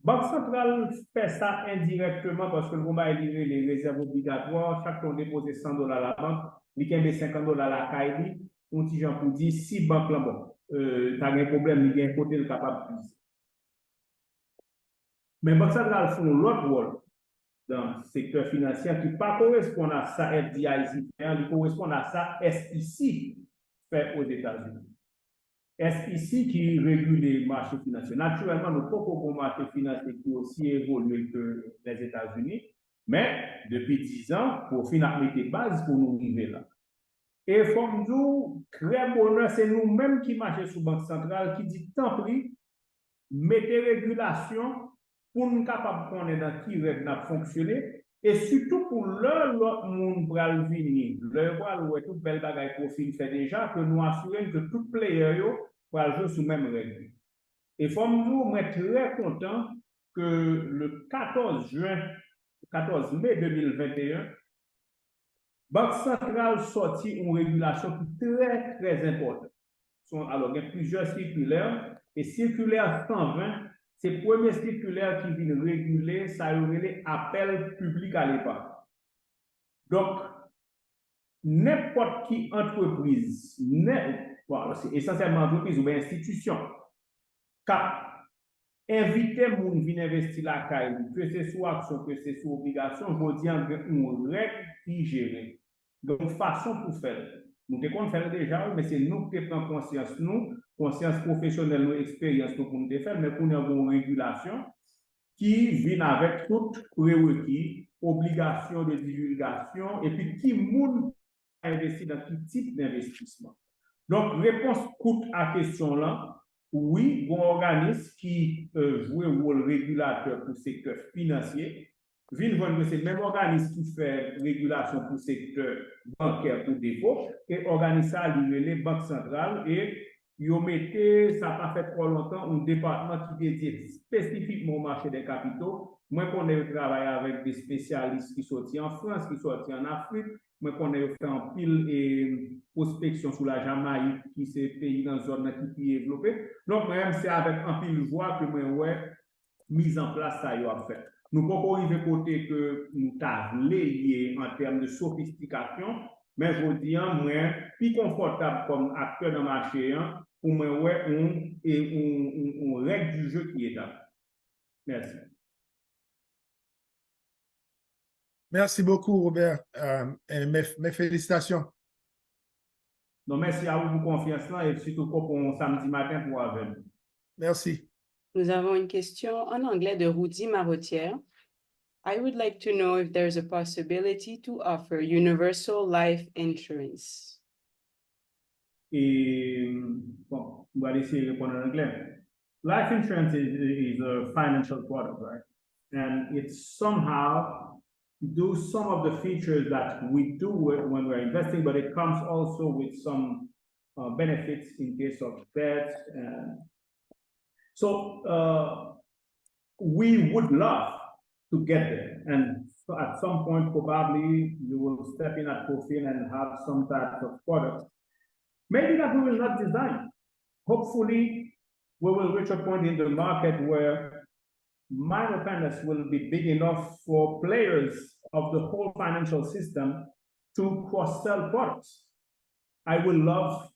Banque centrale fait ça indirectement parce que le gouvernement a livré les réserves obligatoires. Chaque fois qu'on dépose $100 à la banque, il y a $50 à la CAIDI. On dit, pour dire, si banque là, bon, tu as un problème, il y a un côté capable de puiser. Mais banque centrale font l'autre rôle dans le secteur financier qui ne correspond à ça FDIC, qui correspond à ça SEC fait aux États-Unis. SEC qui régule les marchés financiers. Naturellement, nous avons un marché financier qui aussi évolué que les États-Unis, mais depuis 10 ans, pour finir mettre des bases pour nous arriver là. Et faut nous très bonheur, c'est nous-mêmes qui marchons sous Banque centrale qui dit tant pis, mettez régulation pour nous capables de connaître dans qui règle n'a fonctionné et surtout pour l'autre monde pour venir. Le voir où tout belle bagaille profil fait déjà que nous assurer que tout player pour jouer sous même règle. Et faut nous être très content que le 14 mai 2021 Banque centrale sorti une régulation très très importante. Alors, il y a plusieurs circulaires et circulaire 120, c'est le premier circulaire qui vient réguler, ça réguler appel public à l'épargne. Donc, n'importe qui entreprise, voilà, c'est essentiellement entreprise ou institution, cap inviter les gens à venir investir la caille, que ce soit action, que ce soit obligation, je dis en une règle qui gère. Donc, façon pour faire. Nous devons faire déjà, mais c'est nous qui prenons conscience, conscience professionnelle, nous, expérience pour nous faire, mais pour nous avoir une régulation qui vient avec toutes prérequis, obligations de divulgation, et puis qui moun investit dans tout type d'investissement. Donc, réponse courte à la question là, oui, un organisme qui joue un rôle régulateur pour le secteur financier, vient voir que c'est le même organisme qui fait régulation pour le secteur bancaire pour dépôt, et organise ça à les banques centrales, et ils mettaient, ça n'a pas fait trop longtemps, un département qui dédié spécifiquement au marché des capitaux. Moi, qu'on a travaillé avec des spécialistes qui sont en France, qui sont en Afrique, moi, qu'on a fait en pile et prospection sur la Jamaïque, qui c'est pays dans une zone qui est développée. Donc, même c'est avec un pile voix que moi, ouais, mise en place, ça y a fait. Nous pouvons arriver côté que nous avons lié en termes de sophistication, mais je vous dis, moi, plus confortable comme acteur dans le marché, pour moi, ouais, on règle du jeu qui est là. Merci. Merci beaucoup, Robert. Mes félicitations. Donc, merci à vous pour confiance là et surtout pour samedi matin pour avec. Merci. Nous avons une question en anglais de Rudy Marotière. I would like to know if there's a possibility to offer universal life insurance. Et bon, on va essayer de répondre en anglais. Life insurance is a financial product, right? And it's somehow do some of the features that we do when we're investing, but it comes also with some benefits in case of death. So we would love to get there. And so at some point, probably you will step in at Cofin and have some type of product. Maybe that we will not design. Hopefully, we will reach a point in the market where mind openness will be big enough for players of the whole financial system to cross-sell products. I would love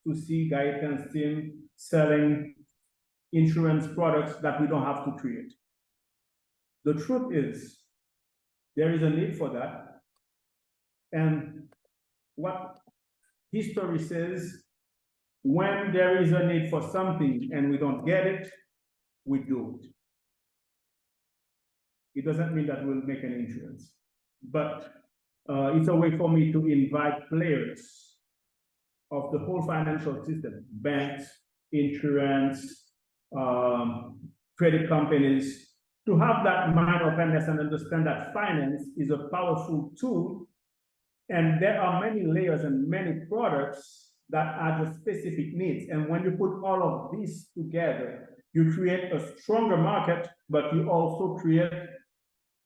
to see Gaetan's team selling insurance products that we don't have to create. The truth is, there is a need for that. And what history says, when there is a need for something and we don't get it, we do it. It doesn't mean that we'll make an insurance, but it's a way for me to invite players of the whole financial system, banks, insurance, credit companies, to have that mind openness and understand that finance is a powerful tool, and there are many layers and many products that address specific needs. And when you put all of these together, you create a stronger market, but you also create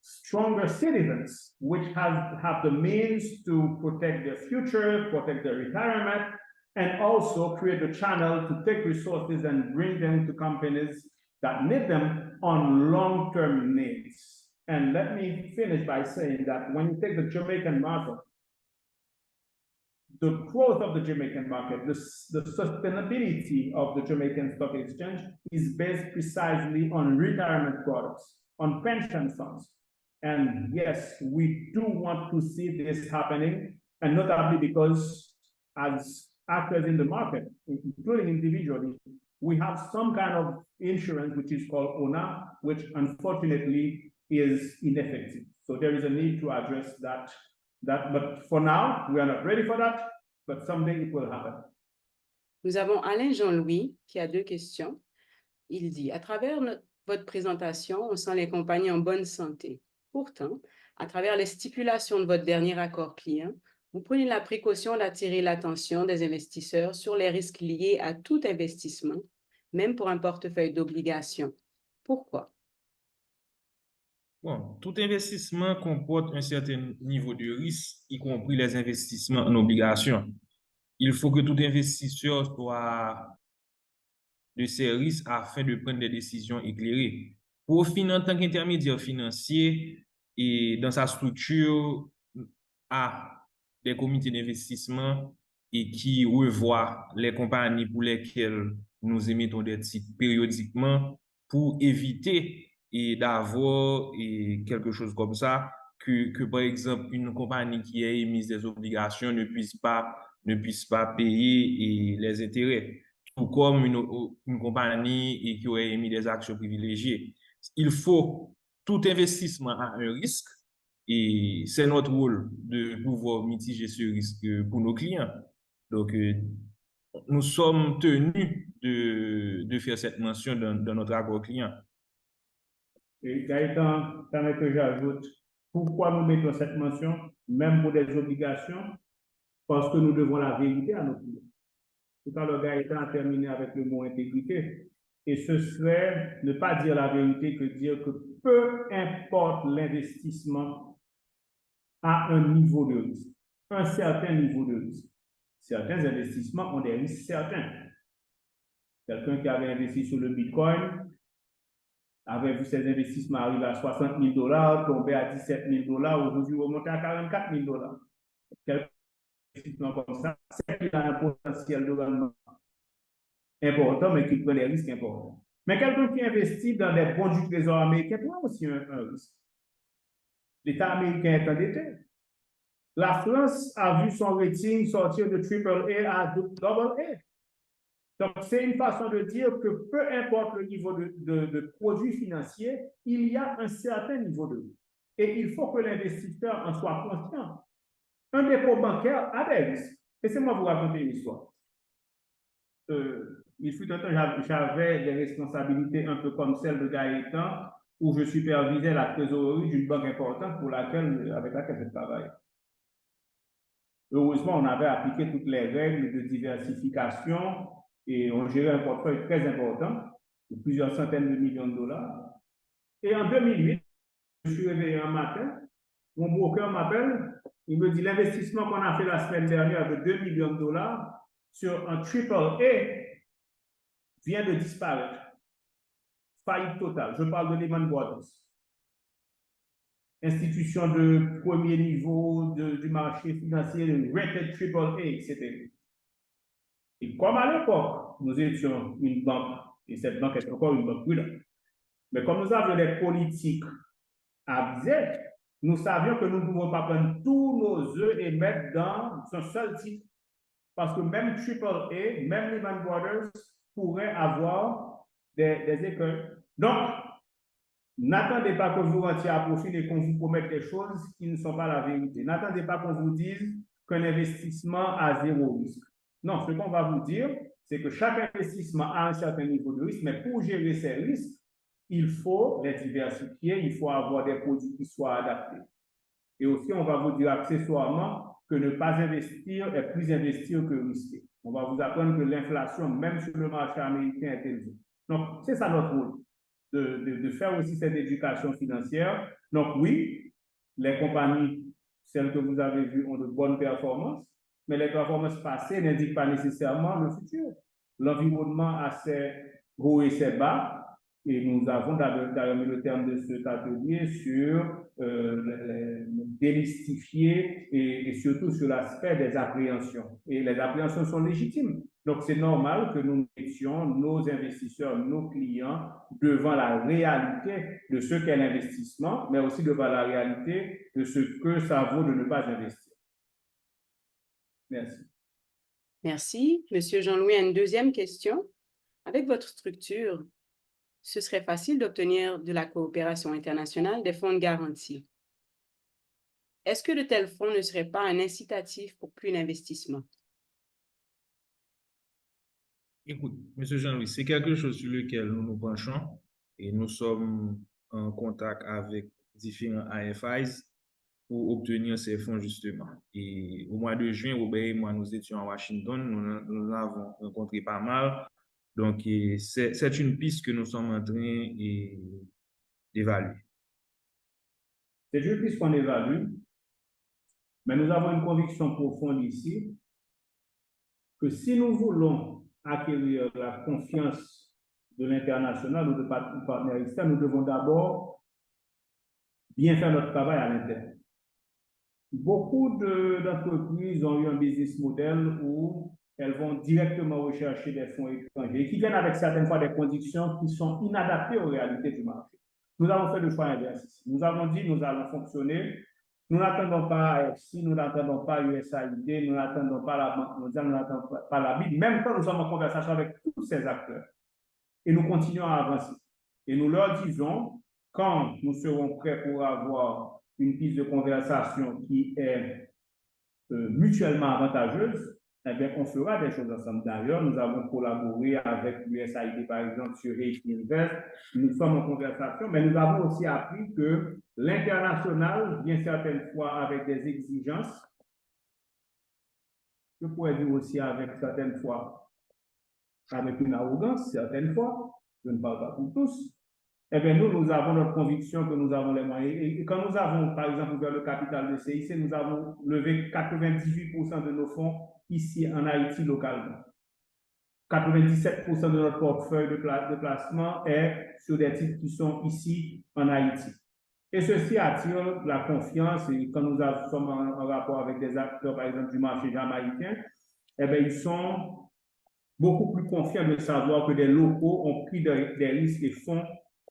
stronger citizens, which have the means to protect their future, protect their retirement, and also create a channel to take resources and bring them to companies that need them on long-term needs. And let me finish by saying that when you take the Jamaican market, the growth of the Jamaican market, the sustainability of the Jamaican Stock Exchange is based precisely on retirement products, on pension funds. And yes, we do want to see this happening, and notably because as actors in the market, including individually, we have some kind of insurance which is called ONA, which unfortunately is ineffective. So there is a need to address that. But for now, we are not ready for that, but someday it will happen. Nous avons Alain Jean-Louis qui a 2 questions. Il dit, à travers votre présentation, on sent les compagnies en bonne santé. Pourtant, à travers les stipulations de votre dernier accord client, vous prenez la précaution d'attirer l'attention des investisseurs sur les risques liés à tout investissement, même pour un portefeuille d'obligations. Pourquoi? Bon, tout investissement comporte un certain niveau de risque, y compris les investissements en obligations. Il faut que tout investisseur soit de ces risques afin de prendre des décisions éclairées. Profin en tant qu'intermédiaire financier et dans sa structure a des comités d'investissement et qui revoient les compagnies pour lesquelles nous émettons des titres périodiquement pour éviter d'avoir quelque chose comme ça, que par exemple une compagnie qui a émis des obligations ne puisse pas payer les intérêts, tout comme une compagnie qui aurait émis des actions privilégiées. Il faut, tout investissement a un risque et c'est notre rôle de pouvoir mitiger ce risque pour nos clients. Donc, nous sommes tenus de faire cette mention dans notre accord client. Et Gaëtan, permet que j'ajoute, pourquoi nous mettons cette mention, même pour des obligations? Parce que nous devons la vérité à nos clients. Tout à l'heure, Gaëtan a terminé avec le mot intégrité. Et ce serait ne pas dire la vérité que dire que peu importe l'investissement à un niveau de risque, un certain niveau de risque. Certains investissements ont des risques certains. Quelqu'un qui avait investi sur le Bitcoin avait vu ses investissements arriver à $60 000, tomber à $17 000, aujourd'hui remonter à $44 000. Quelqu'un investissement comme ça, c'est qu'il a un potentiel de rendement important, mais qui prend des risques importants. Mais quelqu'un qui investit dans des bons du trésor américain prend aussi un risque. L'État américain est endetté. La France a vu son rating sortir de AAA à AA. Donc, c'est une façon de dire que peu importe le niveau de produits financiers, il y a un certain niveau de risque. Et il faut que l'investisseur en soit conscient. Un dépôt bancaire a des risques. Laissez-moi vous raconter une histoire. Il fut un temps, j'avais des responsabilités un peu comme celle de Gaëtan, où je supervisais la trésorerie d'une banque importante avec laquelle je travaille. Heureusement, on avait appliqué toutes les règles de diversification et on gérait un portefeuille très important de plusieurs centaines de millions de dollars. Et en 2008, je suis réveillé un matin, mon broker m'appelle, il me dit l'investissement qu'on a fait la semaine dernière de 2 millions de dollars sur un AAA vient de disparaître. Faillite totale. Je parle de Lehman Brothers. Institution de premier niveau du marché financier, rated AAA, etc. Et comme à l'époque, nous étions une banque, et cette banque est encore une banque prudente, mais comme nous avions des politiques avisées, nous savions que nous ne pouvons pas prendre tous nos œufs et mettre dans un seul titre. Parce que même AAA, même Lehman Brothers pourraient avoir des écueils. Donc, n'attendez pas que vous rentiez à profit et qu'on vous promette des choses qui ne sont pas la vérité. N'attendez pas qu'on vous dise qu'un investissement a zéro risque. Non, ce qu'on va vous dire, c'est que chaque investissement a un certain niveau de risque, mais pour gérer ces risques, il faut les diversifier, il faut avoir des produits qui soient adaptés. Et aussi, on va vous dire accessoirement que ne pas investir est plus investir que risquer. On va vous apprendre que l'inflation, même sur le marché américain, est élevée. Donc, c'est ça notre rôle, de faire aussi cette éducation financière. Donc, oui, les compagnies, celles que vous avez vues, ont de bonnes performances, mais les performances passées n'indiquent pas nécessairement le futur. L'environnement a ses hauts et ses bas, et nous avons d'ailleurs mis le terme de cet atelier sur démystifier et surtout sur l'aspect des appréhensions. Et les appréhensions sont légitimes. Donc, c'est normal que nous mettions nos investisseurs, nos clients devant la réalité de ce qu'est l'investissement, mais aussi devant la réalité de ce que ça vaut de ne pas investir. Merci. Merci. Monsieur Jean-Louis a une deuxième question. Avec votre structure, ce serait facile d'obtenir de la coopération internationale des fonds de garantie. Est-ce que de tels fonds ne seraient pas un incitatif pour plus d'investissement? Écoute, M. Jean-Louis, c'est quelque chose sur lequel nous nous penchons et nous sommes en contact avec différents AFIs pour obtenir ces fonds justement. Et au mois de juin, Robert et moi, nous étions à Washington, nous avons rencontré pas mal. Donc, c'est une piste que nous sommes en train d'évaluer. C'est une piste qu'on évalue, mais nous avons une conviction profonde ici que si nous voulons acquérir la confiance de l'international ou de partenaires externes, nous devons d'abord bien faire notre travail à l'interne. Beaucoup d'entreprises ont eu un business model où elles vont directement rechercher des fonds étrangers et qui viennent avec certaines fois des conditions qui sont inadaptées aux réalités du marché. Nous avons fait le choix inverse ici. Nous avons dit nous allons fonctionner. Nous n'attendons pas AFC, nous n'attendons pas USAID, nous n'attendons pas la Banque mondiale, nous n'attendons pas la BID, même quand nous sommes en conversation avec tous ces acteurs. Et nous continuons à avancer. Et nous leur disons, quand nous serons prêts pour avoir une piste de conversation qui est mutuellement avantageuse, eh bien, on fera des choses ensemble. D'ailleurs, nous avons collaboré avec l'USAID, par exemple, sur Haiti Invest. Nous sommes en conversation, mais nous avons aussi appris que l'international vient certaines fois avec des exigences. Je pourrais dire aussi avec certaines fois, avec une arrogance, certaines fois. Je ne parle pas pour tous. Eh bien, nous avons notre conviction que nous avons les moyens. Et quand nous avons, par exemple, ouvert le capital de CIC, nous avons levé 98% de nos fonds ici en Haïti localement. 97% de notre portefeuille de placement est sur des titres qui sont ici en Haïti. Et ceci attire la confiance. Et quand nous sommes en rapport avec des acteurs, par exemple, du marché jamaïcain, eh bien, ils sont beaucoup plus confiants de savoir que des locaux ont pris des risques et font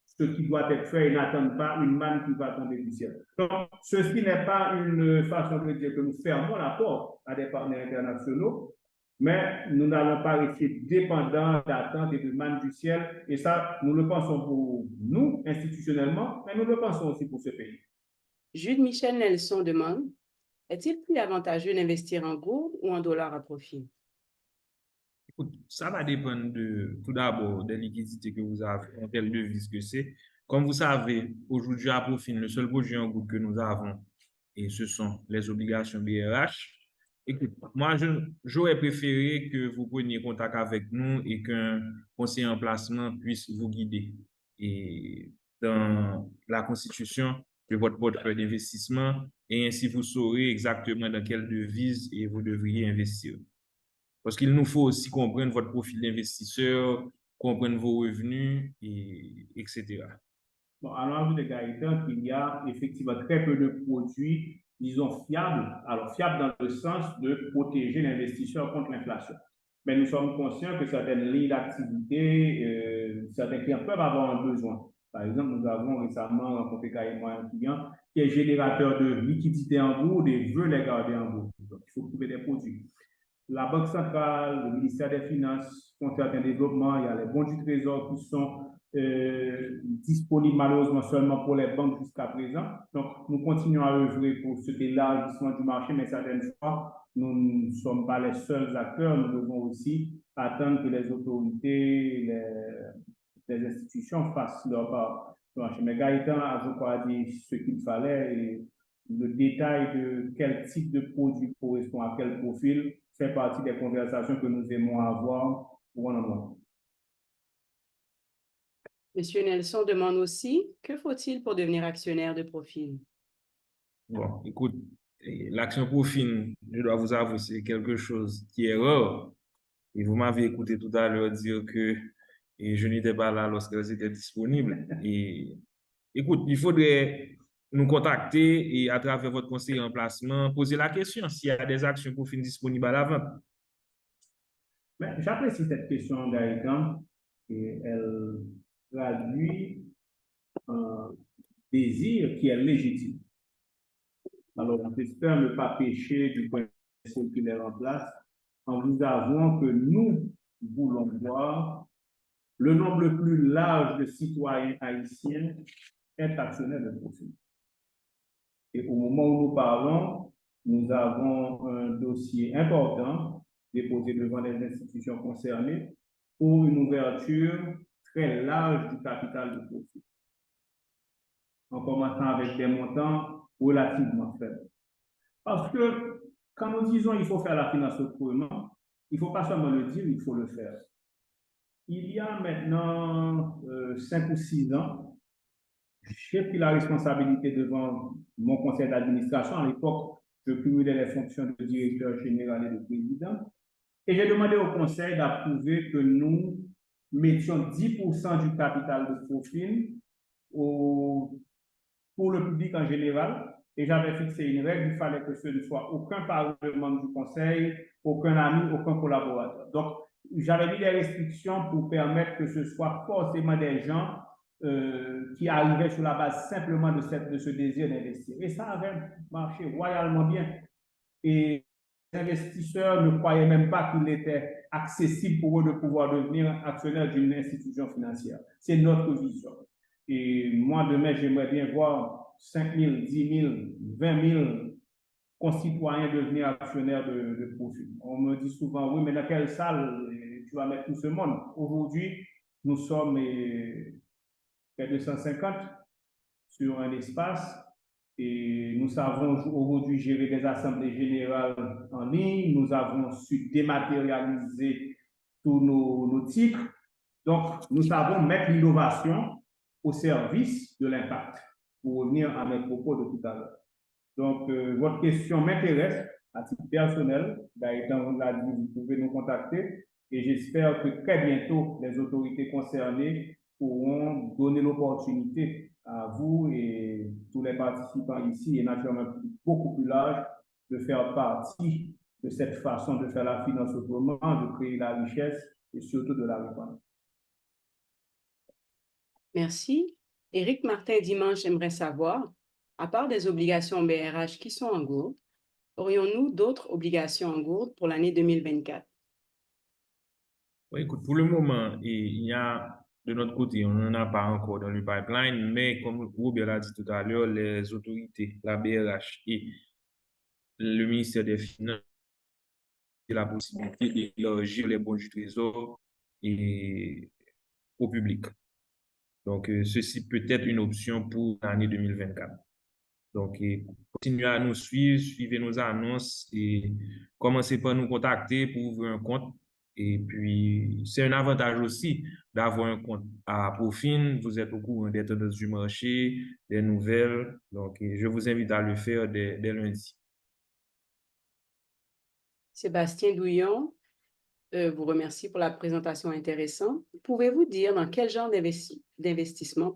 ce qui doit être fait et n'attendent pas une manne qui va tomber du ciel. Donc, ceci n'est pas une façon de dire que nous fermons la porte à des partenaires internationaux, mais nous n'allons pas rester dépendants d'attentes et de manne du ciel. Et ça, nous le pensons pour nous, institutionnellement, mais nous le pensons aussi pour ce pays. Jude Michel Nelson demande, est-il plus avantageux d'investir en gourde ou en dollars à profit? Écoute, ça va dépendre tout d'abord des liquidités que vous avez, en quelle devise que c'est. Comme vous savez, aujourd'hui à profit, le seul produit en goutte que nous avons, et ce sont les obligations BRH. Écoute, moi, j'aurais préféré que vous preniez contact avec nous et qu'un conseiller en placement puisse vous guider. Et dans la constitution de votre portefeuille d'investissement, et ainsi vous saurez exactement dans quelle devise et vous devriez investir. Parce qu'il nous faut aussi comprendre votre profil d'investisseur, comprendre vos revenus, etc. Bon, à l'envers de Gaëtan, il y a effectivement très peu de produits, disons, fiables. Alors, fiables dans le sens de protéger l'investisseur contre l'inflation. Mais nous sommes conscients que certaines lignes d'activité, certains clients peuvent avoir un besoin. Par exemple, nous avons récemment rencontré carrément un client qui est générateur de liquidités en bourse et veut les garder en bourse. Donc, il faut trouver des produits. La Banque centrale, le ministère des Finances font certains développements. Il y a les bons du Trésor qui sont disponibles malheureusement seulement pour les banques jusqu'à présent. Donc, nous continuons à œuvrer pour cet élargissement du marché, mais certaines fois, nous ne sommes pas les seuls acteurs. Nous devons aussi attendre que les autorités, les institutions fassent leur part. Mais Gaëtan a, je crois, dit ce qu'il fallait et le détail de quel type de produit correspond à quel profil fait partie des conversations que nous aimons avoir one-on-one. Monsieur Nelson demande aussi, que faut-il pour devenir actionnaire de Profin? Bon, écoute, l'action Profin, je dois vous avouer, c'est quelque chose qui est rare. Et vous m'avez écouté tout à l'heure dire que je n'étais pas là lorsqu'elles étaient disponibles. Et écoute, il faudrait nous contacter et à travers votre conseiller en placement, poser la question s'il y a des actions Profin disponibles à la vente. J'apprécie cette question, Gaëtan, et elle traduit un désir qui est légitime. Alors, j'espère ne pas pécher du point circulaire en place en vous avouant que nous voulons voir le nombre le plus large de citoyens haïtiens est actionnaire de Profin. Et au moment où nous parlons, nous avons un dossier important déposé devant les institutions concernées pour une ouverture très large du capital de Profin, en commençant avec des montants relativement faibles. Parce que quand nous disons qu'il faut faire la finance autrement, il ne faut pas seulement le dire, il faut le faire. Il y a maintenant 5 ou 6 ans, j'ai pris la responsabilité devant mon conseil d'administration. À l'époque, je cumulais les fonctions de directeur général et de président. Et j'ai demandé au conseil d'approuver que nous mettions 10% du capital de Profin pour le public en général. Et j'avais fixé une règle, il fallait que ce ne soit aucun parlementaire du conseil, aucun ami, aucun collaborateur. Donc, j'avais mis des restrictions pour permettre que ce soit forcément des gens qui arrivaient sur la base simplement de ce désir d'investir. Et ça avait marché royalement bien. Et les investisseurs ne croyaient même pas qu'il était accessible pour eux de pouvoir devenir actionnaire d'une institution financière. C'est notre vision. Et moi, demain, j'aimerais bien voir 5 000, 10 000, 20 000 concitoyens devenir actionnaires de Profin. On me dit souvent, oui, mais dans quelle salle tu vas mettre tout ce monde? Aujourd'hui, nous sommes près de 150 sur un espace et nous savons aujourd'hui gérer des assemblées générales en ligne. Nous avons su dématérialiser tous nos titres. Donc, nous savons mettre l'innovation au service de l'impact, pour revenir à mes propos de tout à l'heure. Donc, votre question m'intéresse à titre personnel. Gaëtan l'a dit, vous pouvez nous contacter et j'espère que très bientôt, les autorités concernées pourront donner l'opportunité à vous et tous les participants ici et naturellement beaucoup plus large de faire partie de cette façon de faire la finance autrement, de créer la richesse et surtout de la répandre. Merci. Éric Martin Dimanche aimerait savoir, à part des obligations BRH qui sont en gourde, aurions-nous d'autres obligations en gourde pour l'année 2024? Oui, écoute, pour le moment, il y a de notre côté, on n'en a pas encore dans le pipeline, mais comme Robert l'a dit tout à l'heure, les autorités, la BRH et le ministère des Finances ont la possibilité d'élargir les bons du Trésor au public. Donc, ceci peut être une option pour l'année 2024. Donc, continuez à nous suivre, suivez nos annonces et commencez par nous contacter pour ouvrir un compte. Et puis, c'est un avantage aussi d'avoir un compte à Profin. Vous êtes au courant des tendances du marché, des nouvelles. Donc, je vous invite à le faire dès lundi. Sébastien Douillon vous remercie pour la présentation intéressante. Pouvez-vous dire dans quel genre d'investissement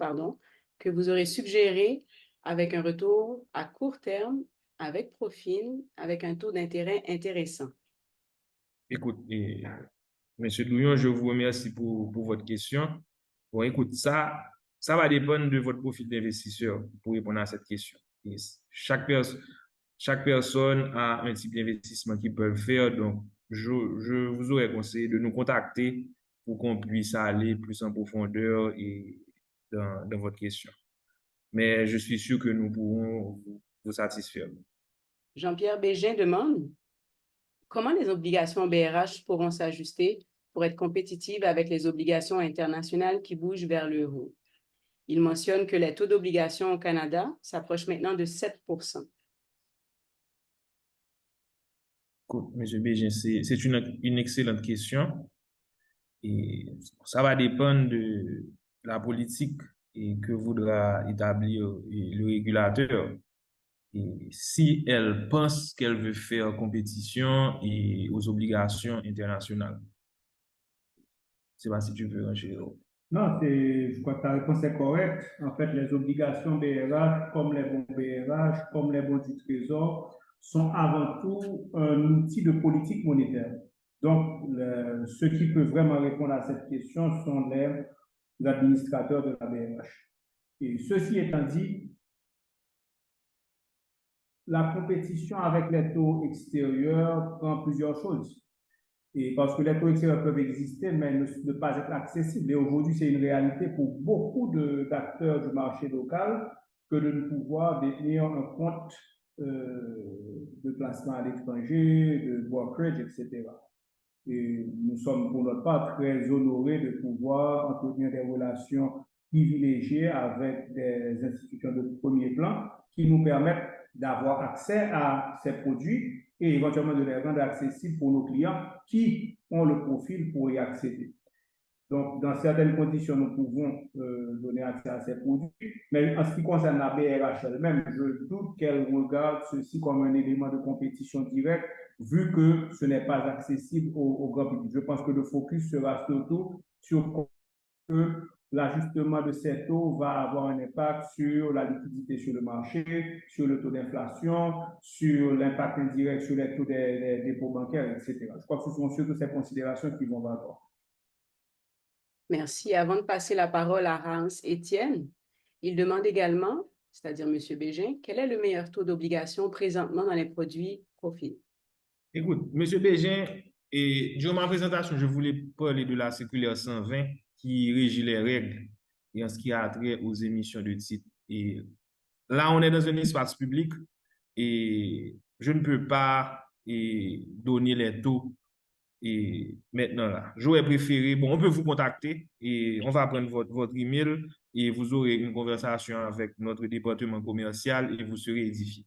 que vous aurez suggéré avec un retour à court terme, avec Profin, avec un taux d'intérêt intéressant? Écoute, Monsieur Douillon, je vous remercie pour votre question. Bon, écoute, ça va dépendre de votre profil d'investisseur pour répondre à cette question. Et chaque personne a un type d'investissement qu'ils peuvent faire. Donc, je vous aurais conseillé de nous contacter pour qu'on puisse aller plus en profondeur et dans votre question. Mais je suis sûr que nous pourrons vous satisfaire. Jean-Pierre Bégin demande comment les obligations BRH pourront s'ajuster pour être compétitives avec les obligations internationales qui bougent vers le haut. Il mentionne que les taux d'obligation au Canada s'approchent maintenant de 7%. Écoute, M. Bégin, c'est une excellente question. Et ça va dépendre de la politique que voudra établir le régulateur. Et si elle pense qu'elle veut faire compétition et aux obligations internationales. Je ne sais pas si tu veux enchaîner. Non, je crois que ta réponse est correcte. En fait, les obligations BRH, comme les bons BRH, comme les bons du Trésor, sont avant tout un outil de politique monétaire. Donc, ceux qui peuvent vraiment répondre à cette question sont les administrateurs de la BRH. Et ceci étant dit, la compétition avec les taux extérieurs prend plusieurs choses. Et parce que les taux extérieurs peuvent exister, mais ne pas être accessibles. Et aujourd'hui, c'est une réalité pour beaucoup d'acteurs du marché local que de ne pouvoir détenir un compte de placement à l'étranger, de brokerage, etc. Et nous sommes pour notre part très honorés de pouvoir entretenir des relations privilégiées avec des institutions de premier plan qui nous permettent d'avoir accès à ces produits et éventuellement de les rendre accessibles pour nos clients qui ont le profil pour y accéder. Donc, dans certaines conditions, nous pouvons donner accès à ces produits. Mais en ce qui concerne la BRH elle-même, je doute qu'elle regarde ceci comme un élément de compétition directe, vu que ce n'est pas accessible au grand public. Je pense que le focus sera surtout sur que l'ajustement de ces taux va avoir un impact sur la liquidité sur le marché, sur le taux d'inflation, sur l'impact indirect sur les taux des dépôts bancaires, etc. Je crois que ce sont surtout ces considérations qui vont valoir. Merci. Avant de passer la parole à Hans Étienne, il demande également, c'est-à-dire M. Bégin, quel est le meilleur taux d'obligation présentement dans les produits Profil? Écoute, M. Bégin, durant ma présentation, je voulais parler de la circulaire 120 qui régit les règles et en ce qui a trait aux émissions de titres. Et là, on est dans un espace public et je ne peux pas donner les taux et maintenant là. J'aurais préféré, bon, on peut vous contacter et on va prendre votre email et vous aurez une conversation avec notre département commercial et vous serez édifié.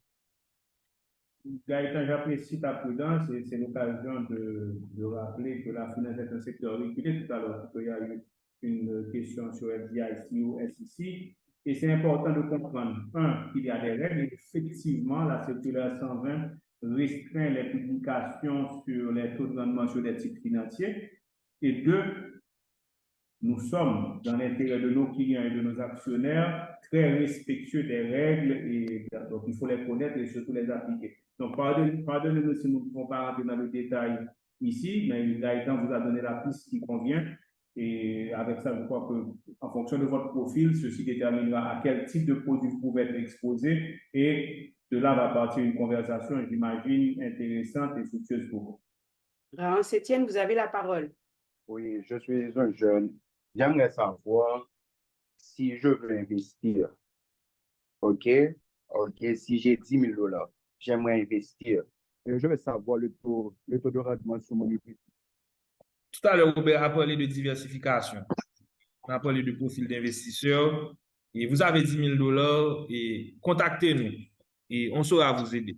Gaëtan, j'apprécie ta prudence et c'est l'occasion de rappeler que la finance est un secteur régulé. Tout à l'heure, il y a eu une question sur FDIC ou SEC. Et c'est important de comprendre, qu'il y a des règles. Et effectivement, la circulaire 120 restreint les publications sur les taux de rendement sur les titres financiers. Et deux, nous sommes, dans l'intérêt de nos clients et de nos actionnaires, très respectueux des règles et donc il faut les connaître et surtout les appliquer. Donc, pardonnez-nous si nous ne pouvons pas rentrer dans le détail ici, mais Gaëtan vous a donné la piste qui convient. Et avec ça, je crois qu'en fonction de votre profil, ceci déterminera à quel type de produit vous pouvez être exposé. Et de là va partir une conversation, j'imagine, intéressante et fructueuse pour vous. Hans Étienne, vous avez la parole. Oui, je suis un jeune. J'aimerais savoir si je veux investir. OK? Si j'ai 10 000 $, j'aimerais investir. Je veux savoir le taux de rendement sur mon investissement. Tout à l'heure, Robert a parlé de diversification. On a parlé de profil d'investisseur. Et vous avez 10 000 $ et contactez-nous. et on saura vous aider.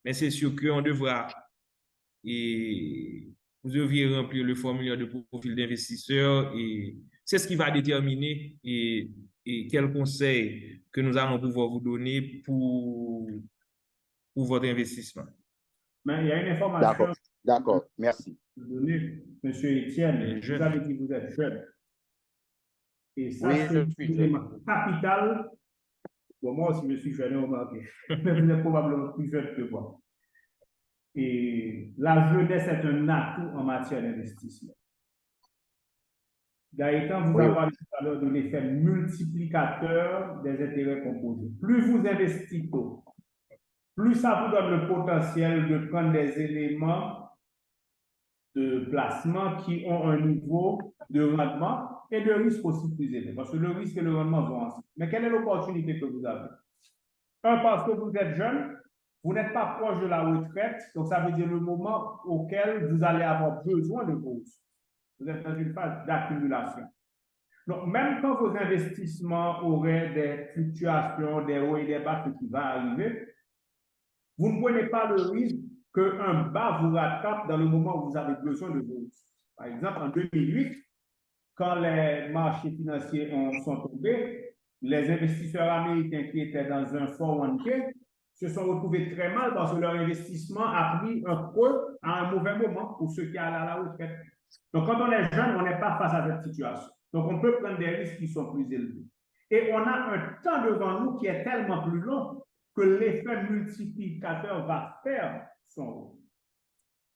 Mais c'est sûr qu'on devra, et vous deviez remplir le formulaire de profil d'investisseur et c'est ce qui va déterminer et quels conseils que nous allons pouvoir vous donner pour votre investissement. Mais il y a une information D'accord, d'accord, merci. donnée, M. Etienne, vous avez dit que vous êtes jeune. Et ça, Oui, c'est je un suis élément capital. Bon, moi aussi, je suis jeune, remarqué. Mais vous êtes probablement plus jeune que moi. Et la jeunesse est un atout en matière d'investissement. Gaëtan vous Oui, a parlé tout à l'heure de l'effet multiplicateur des intérêts composés. Plus vous investissez tôt, plus ça vous donne le potentiel de prendre des éléments de placement qui ont un niveau de rendement et de risque aussi plus élevé. Parce que le risque et le rendement vont ensemble. Mais quelle est l'opportunité que vous avez? Un, parce que vous êtes jeune, vous n'êtes pas proche de la retraite, donc ça veut dire le moment auquel vous allez avoir besoin de vos ressources. Vous êtes dans une phase d'accumulation. Donc, même quand vos investissements auraient des fluctuations, des hauts et des bas, ce qui va arriver, vous ne prenez pas le risque qu'un bas vous rattrape dans le moment où vous avez besoin de vos ressources. Par exemple, en 2008, quand les marchés financiers sont tombés, les investisseurs américains qui étaient dans un 401k se sont retrouvés très mal parce que leur investissement a pris un creux à un mauvais moment pour ceux qui allaient à la retraite. Donc, quand on est jeune, on n'est pas face à cette situation. Donc, on peut prendre des risques qui sont plus élevés. Et on a un temps devant nous qui est tellement plus long que l'effet multiplicateur va faire son rôle.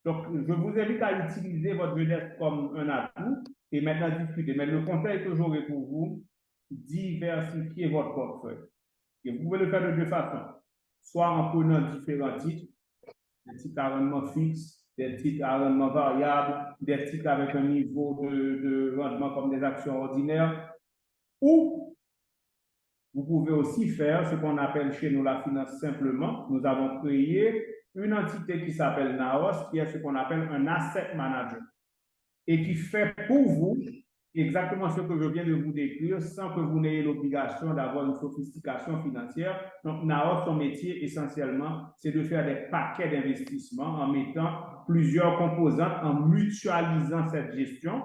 Donc, je vous invite à utiliser votre jeunesse comme un atout et maintenant discuter. Mais le conseil que j'aurai pour vous, diversifiez votre portefeuille. Et vous pouvez le faire de deux façons. Soit en prenant différents titres, des titres à rendement fixe, des titres à rendement variable, des titres avec un niveau de rendement comme des actions ordinaires, ou vous pouvez aussi faire ce qu'on appelle chez nous la finance simplement. Nous avons créé une entité qui s'appelle NAOS, qui est ce qu'on appelle un asset manager, et qui fait pour vous exactement ce que je viens de vous décrire sans que vous n'ayez l'obligation d'avoir une sophistication financière. Donc, NAOS, son métier essentiellement, c'est de faire des paquets d'investissements en mettant plusieurs composantes, en mutualisant cette gestion.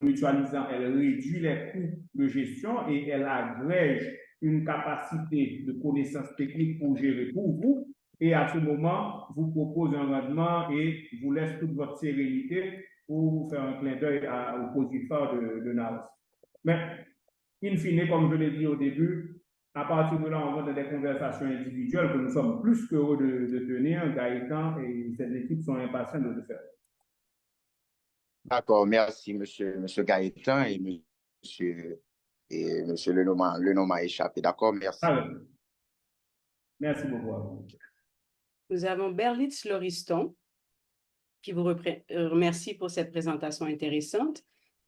Mutualisant, elle réduit les coûts de gestion et elle agrège une capacité de connaissance technique pour gérer pour vous. Et à ce moment, vous propose un rendement et vous laisse toute votre sérénité pour faire un clin d'œil au produit phare de NAOS. Mais, in fine, comme je l'ai dit au début, à partir de là, on va dans des conversations individuelles que nous sommes plus qu'heureux de tenir. Gaëtan et ses équipes sont impatients de le faire. d'accord, merci, monsieur Gaëtan et monsieur le nom m'a échappé. D'accord, merci. Ah, merci beaucoup. Nous avons Berlitz Lauriston qui vous remercie pour cette présentation intéressante.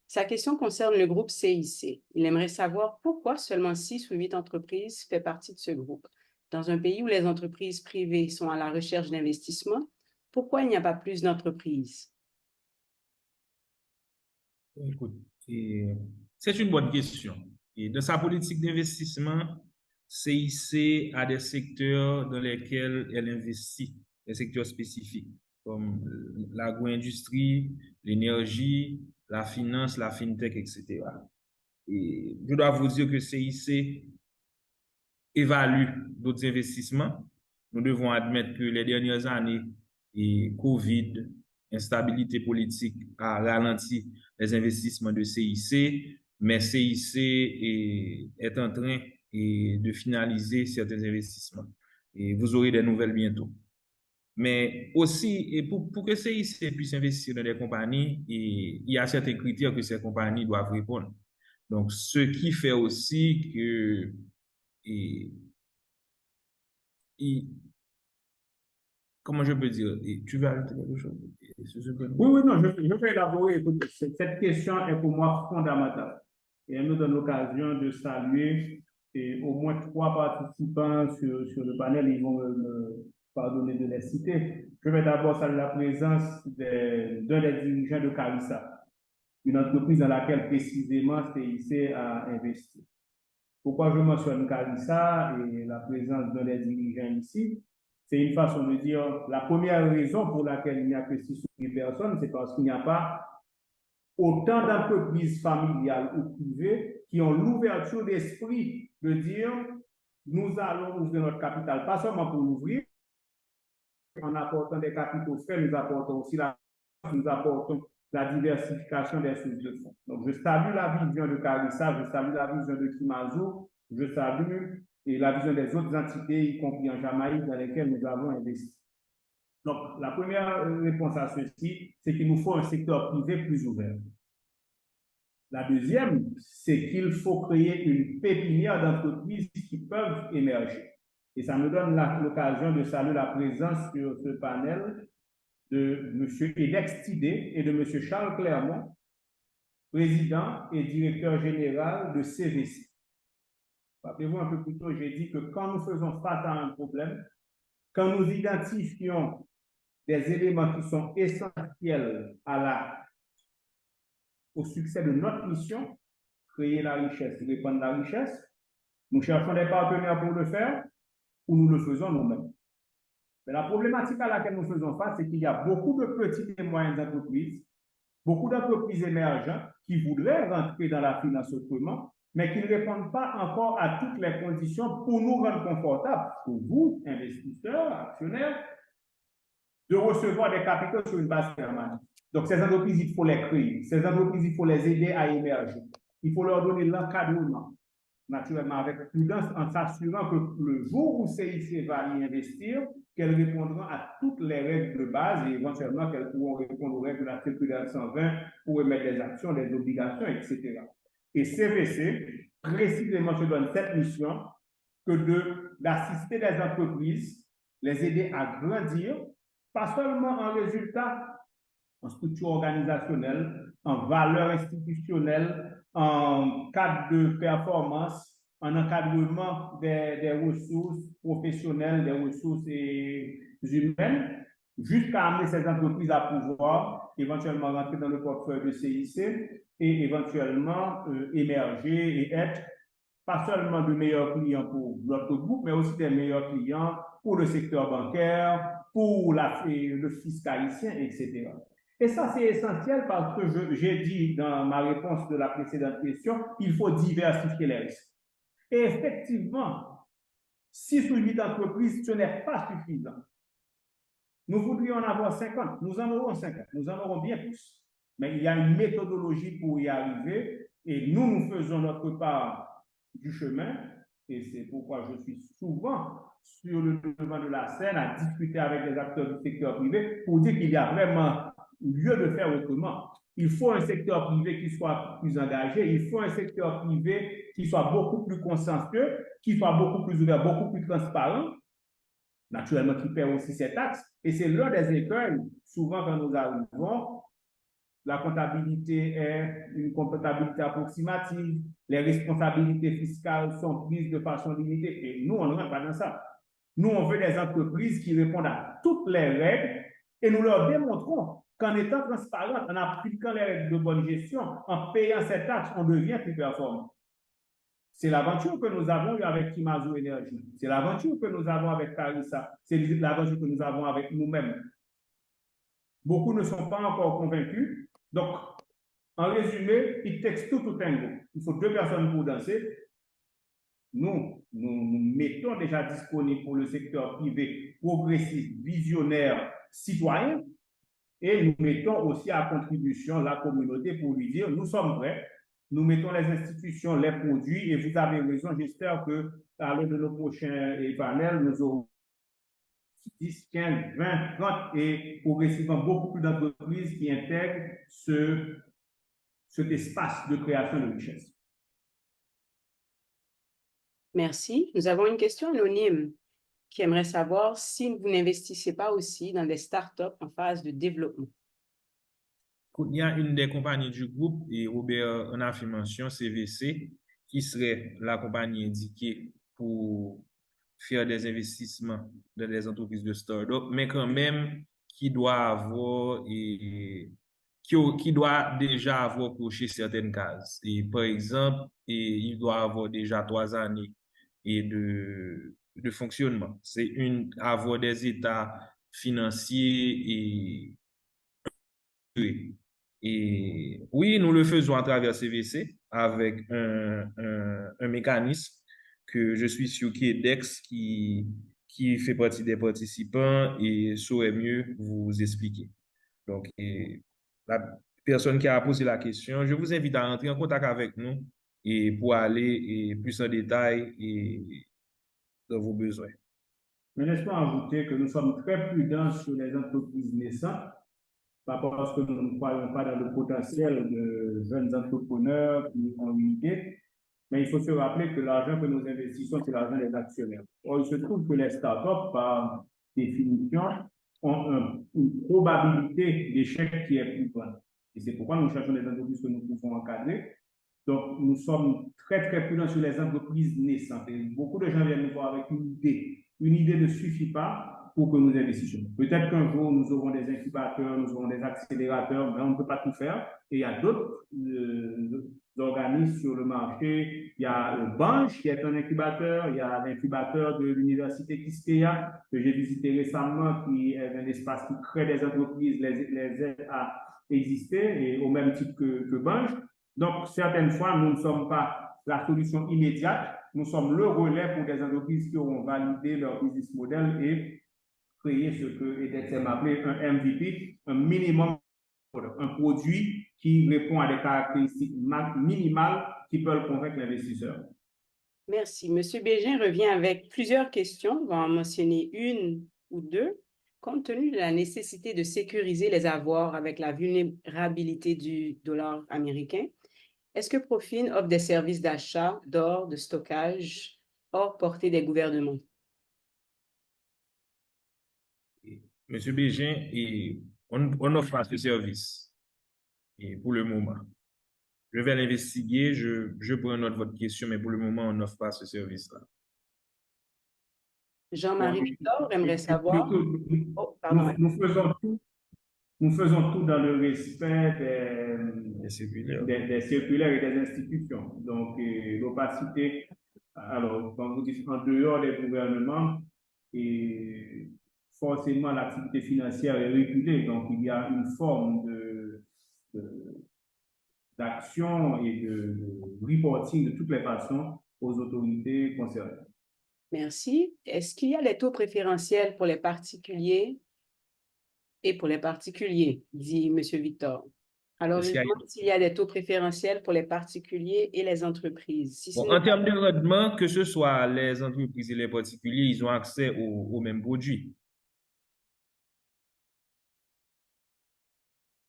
Sa question concerne le groupe CIC. Il aimerait savoir pourquoi seulement 6 ou 8 entreprises font partie de ce groupe. Dans un pays où les entreprises privées sont à la recherche d'investissement, pourquoi il n'y a pas plus d'entreprises? Écoute, c'est une bonne question. Et dans sa politique d'investissement, CIC a des secteurs dans lesquels elle investit, des secteurs spécifiques, comme l'agro-industrie, l'énergie, la finance, la fintech, etc. Et je dois vous dire que CIC évalue d'autres investissements. Nous devons admettre que les dernières années, et Covid, instabilité politique a ralenti les investissements de CIC, mais CIC est en train de finaliser certains investissements. Et vous aurez des nouvelles bientôt. Mais aussi, et pour que CIC puisse investir dans des compagnies, il y a certains critères que ces compagnies doivent répondre. Donc, ce qui fait aussi que comment je peux dire? Tu veux ajouter quelque chose? Oui, non, je vais élaborer. Écoute, cette question est pour moi fondamentale. Et elle nous donne l'occasion de saluer au moins 3 participants sur le panel. Ils vont me pardonner de les citer. Je vais d'abord saluer la présence d'un des dirigeants de Carissa, une entreprise dans laquelle précisément CIC a investi. Pourquoi je mentionne Carissa et la présence de les dirigeants ici? C'est une façon de dire, la première raison pour laquelle il n'y a que 6 ou 8 personnes, c'est parce qu'il n'y a pas autant d'entreprises familiales ou privées qui ont l'ouverture d'esprit de dire, nous allons ouvrir notre capital, pas seulement pour l'ouvrir, en apportant des capitaux frais, nous apportons aussi nous apportons la diversification des sources de fonds. Donc, je salue la vision de Carissa, je salue la vision de Kimazou, je salue et la vision des autres entités, y compris en Jamaïque, dans lesquelles nous avons investi. Donc, la première réponse à ceci, c'est qu'il nous faut un secteur privé plus ouvert. La deuxième, c'est qu'il faut créer une pépinière d'entreprises qui peuvent émerger. Et ça me donne l'occasion de saluer la présence sur ce panel de M. Edex Tidé et de M. Charles Clermont, président et directeur général de CVC. Rappelez-vous, un peu plus tôt, j'ai dit que quand nous faisons face à un problème, quand nous identifions des éléments qui sont essentiels au succès de notre mission, créer la richesse, répandre la richesse, nous cherchons des partenaires pour le faire ou nous le faisons nous-mêmes. Mais la problématique à laquelle nous faisons face, c'est qu'il y a beaucoup de petites et moyennes entreprises, beaucoup d'entreprises émergentes qui voudraient rentrer dans la finance autrement, mais qui ne répondent pas encore à toutes les conditions pour nous rendre confortables, pour vous, investisseurs, actionnaires, de recevoir des capitaux sur une base permanente. Donc, ces entreprises, il faut les créer. Ces entreprises, il faut les aider à émerger. Il faut leur donner l'encadrement, naturellement avec prudence, en s'assurant que le jour où CIC va y investir, qu'elles répondront à toutes les règles de base et éventuellement qu'elles pourront répondre aux règles de la circulaire 120 pour émettre des actions, des obligations, etc. Et CVC, précisément, se donne cette mission que d'assister les entreprises, les aider à grandir, pas seulement en résultat, en structure organisationnelle, en valeur institutionnelle, en cadre de performance, en encadrement des ressources professionnelles, des ressources humaines, jusqu'à amener ces entreprises à pouvoir éventuellement rentrer dans le portefeuille de CIC et éventuellement émerger et être pas seulement de meilleurs clients pour notre groupe, mais aussi des meilleurs clients pour le secteur bancaire, pour le fisc haïtien, etc. Et ça, c'est essentiel parce que j'ai dit dans ma réponse de la précédente question, il faut diversifier les risques. Et effectivement, 6 ou 8 entreprises, ce n'est pas suffisant. Nous voudrions en avoir 50, nous en aurons 50, nous en aurons bien plus. Mais il y a une méthodologie pour y arriver et nous faisons notre part du chemin et c'est pourquoi je suis souvent sur le devant de la scène à discuter avec les acteurs du secteur privé pour dire qu'il y a vraiment lieu de faire autrement. Il faut un secteur privé qui soit plus engagé, il faut un secteur privé qui soit beaucoup plus consensueux, qui soit beaucoup plus ouvert, beaucoup plus transparent, naturellement qui paie aussi ses taxes. Et c'est l'un des écueils, souvent quand nous arrivons, la comptabilité est une comptabilité approximative, les responsabilités fiscales sont prises de façon limitée et nous, on ne rentre pas dans ça. Nous, on veut des entreprises qui répondent à toutes les règles et nous leur démontrons qu'en étant transparent, en appliquant les règles de bonne gestion, en payant ces taxes, on devient plus performant. C'est l'aventure que nous avons eu avec Kimazou Énergie. C'est l'aventure que nous avons avec Carissa. C'est l'aventure que nous avons avec nous-mêmes. Beaucoup ne sont pas encore convaincus. Donc, en résumé, it takes two to tango. Il faut 2 personnes pour danser. Nous mettons déjà disponible pour le secteur privé progressiste, visionnaire, citoyen, et nous mettons aussi à contribution la communauté pour lui dire, nous sommes prêts, nous mettons les institutions, les produits, et vous avez raison, j'espère que à l'heure de nos prochains panels, nous aurons 10, 15, 20, 30 et progressivement beaucoup plus d'entreprises qui intègrent cet espace de création de richesse. Merci. Nous avons une question anonyme qui aimerait savoir si vous n'investissez pas aussi dans des startups en phase de développement. Il y a une des compagnies du groupe, et Robert en a fait mention, CVC, qui serait la compagnie indiquée pour faire des investissements dans des entreprises de start-up, mais quand même qui doit avoir qui doit déjà avoir coché certaines cases. Et par exemple, il doit avoir déjà 3 années de fonctionnement. C'est avoir des états financiers et oui, nous le faisons à travers CVC avec un mécanisme que je suis sûr qui est DEX, qui fait partie des participants et saurait mieux vous expliquer. Donc, la personne qui a posé la question, je vous invite à entrer en contact avec nous et pour aller plus en détail et dans vos besoins. Mais laisse-moi ajouter que nous sommes très prudents sur les entreprises naissantes, pas parce que nous ne croyons pas dans le potentiel de jeunes entrepreneurs qui ont une idée, mais il faut se rappeler que l'argent que nous investissons, c'est l'argent des actionnaires. Or, il se trouve que les startups, par définition, ont une probabilité d'échec qui est plus grande. Et c'est pourquoi nous cherchons des entreprises que nous pouvons encadrer. Donc, nous sommes très, très prudents sur les entreprises naissantes. Et beaucoup de gens viennent nous voir avec une idée. Une idée ne suffit pas pour que nous investissions. Peut-être qu'un jour, nous aurons des incubateurs, nous aurons des accélérateurs, mais on ne peut pas tout faire. Et il y a d'autres organismes sur le marché. Il y a le Banche, qui est un incubateur. Il y a l'incubateur de l'université Quisqueya, que j'ai visité récemment, qui est un espace qui crée des entreprises, les aide à exister, et au même titre que Banche. Donc, certaines fois, nous ne sommes pas la solution immédiate, nous sommes le relais pour des entreprises qui auront validé leur business model et créé ce que EDEXM appelé un MVP, un minimum, un produit qui répond à des caractéristiques minimales qui peuvent convaincre l'investisseur. Merci. Monsieur Bégin revient avec plusieurs questions. On va en mentionner une ou deux. Compte tenu de la nécessité de sécuriser les avoirs avec la vulnérabilité du dollar américain, est-ce que Profin offre des services d'achat d'or, de stockage, hors portée des gouvernements? Monsieur Bégin, on n'offre pas ce service pour le moment. Je vais l'investiguer, je prends note de votre question, mais pour le moment, on n'offre pas ce service-là. Jean-Marie Victor aimerait savoir... Nous faisons tout dans le respect des circulaires. Des circulaires et des institutions. Donc, l'opacité, alors, quand vous dites en dehors des gouvernements, et forcément l'activité financière est régulée. Donc, il y a une forme d'action et de reporting de toutes les façons aux autorités concernées. Merci. Est-ce qu'il y a des taux préférentiels pour les particuliers et pour les particuliers, dit M. Victor? Alors, il demande s'il y a des taux préférentiels pour les particuliers et les entreprises. Si en termes de rendement, que ce soit les entreprises et les particuliers, ils ont accès aux mêmes produits.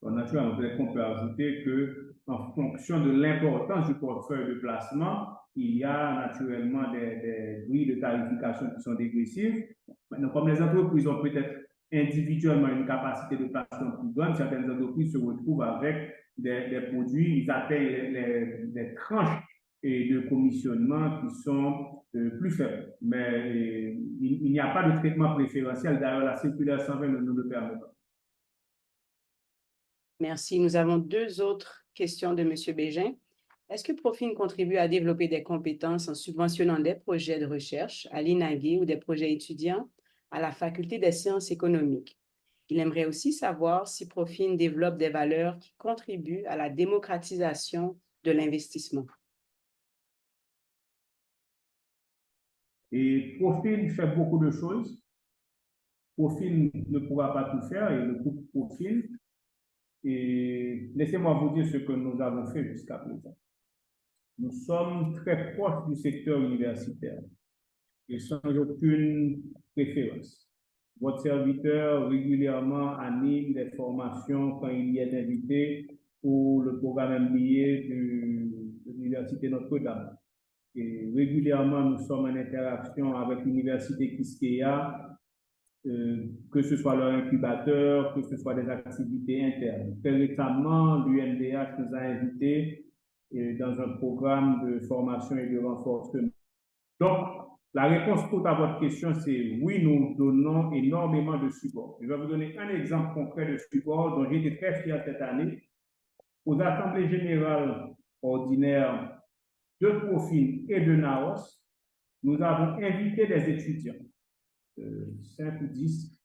Naturellement, on peut ajouter qu'en fonction de l'importance du portefeuille de placement, il y a naturellement des grilles de tarification qui sont dégressives. Maintenant, comme les entreprises ont peut-être individuellement une capacité de placement plus grande, certaines entreprises se retrouvent avec des produits, ils atteignent les tranches et de commissionnement qui sont plus faibles. Mais il n'y a pas de traitement préférentiel. D'ailleurs, la circulaire 120 ne nous le permet pas. Merci. Nous avons deux autres questions de M. Bégin. Est-ce que Profin contribue à développer des compétences en subventionnant des projets de recherche à l'INAGUI ou des projets étudiants à la Faculté des sciences économiques? Il aimerait aussi savoir si Profin développe des valeurs qui contribuent à la démocratisation de l'investissement. Et Profin fait beaucoup de choses. Profin ne pourra pas tout faire et le groupe Profin. Et laissez-moi vous dire ce que nous avons fait jusqu'à présent. Nous sommes très proches du secteur universitaire et sans aucune préférence. Votre serviteur régulièrement anime des formations quand il y est invité pour le programme MBA de l'Université Notre-Dame. Et régulièrement, nous sommes en interaction avec l'Université Quisqueya, que ce soit leur incubateur, que ce soit des activités internes. Très récemment, l'UNDH nous a invités dans un programme de formation et de renforcement. Donc, La réponse courte à votre question, c'est oui, nous donnons énormément de support. Je vais vous donner un exemple concret de support dont j'ai été très fier cette année. Aux assemblées générales ordinaires de Profil et de Naos, nous avons invité des étudiants, 5 ou 10.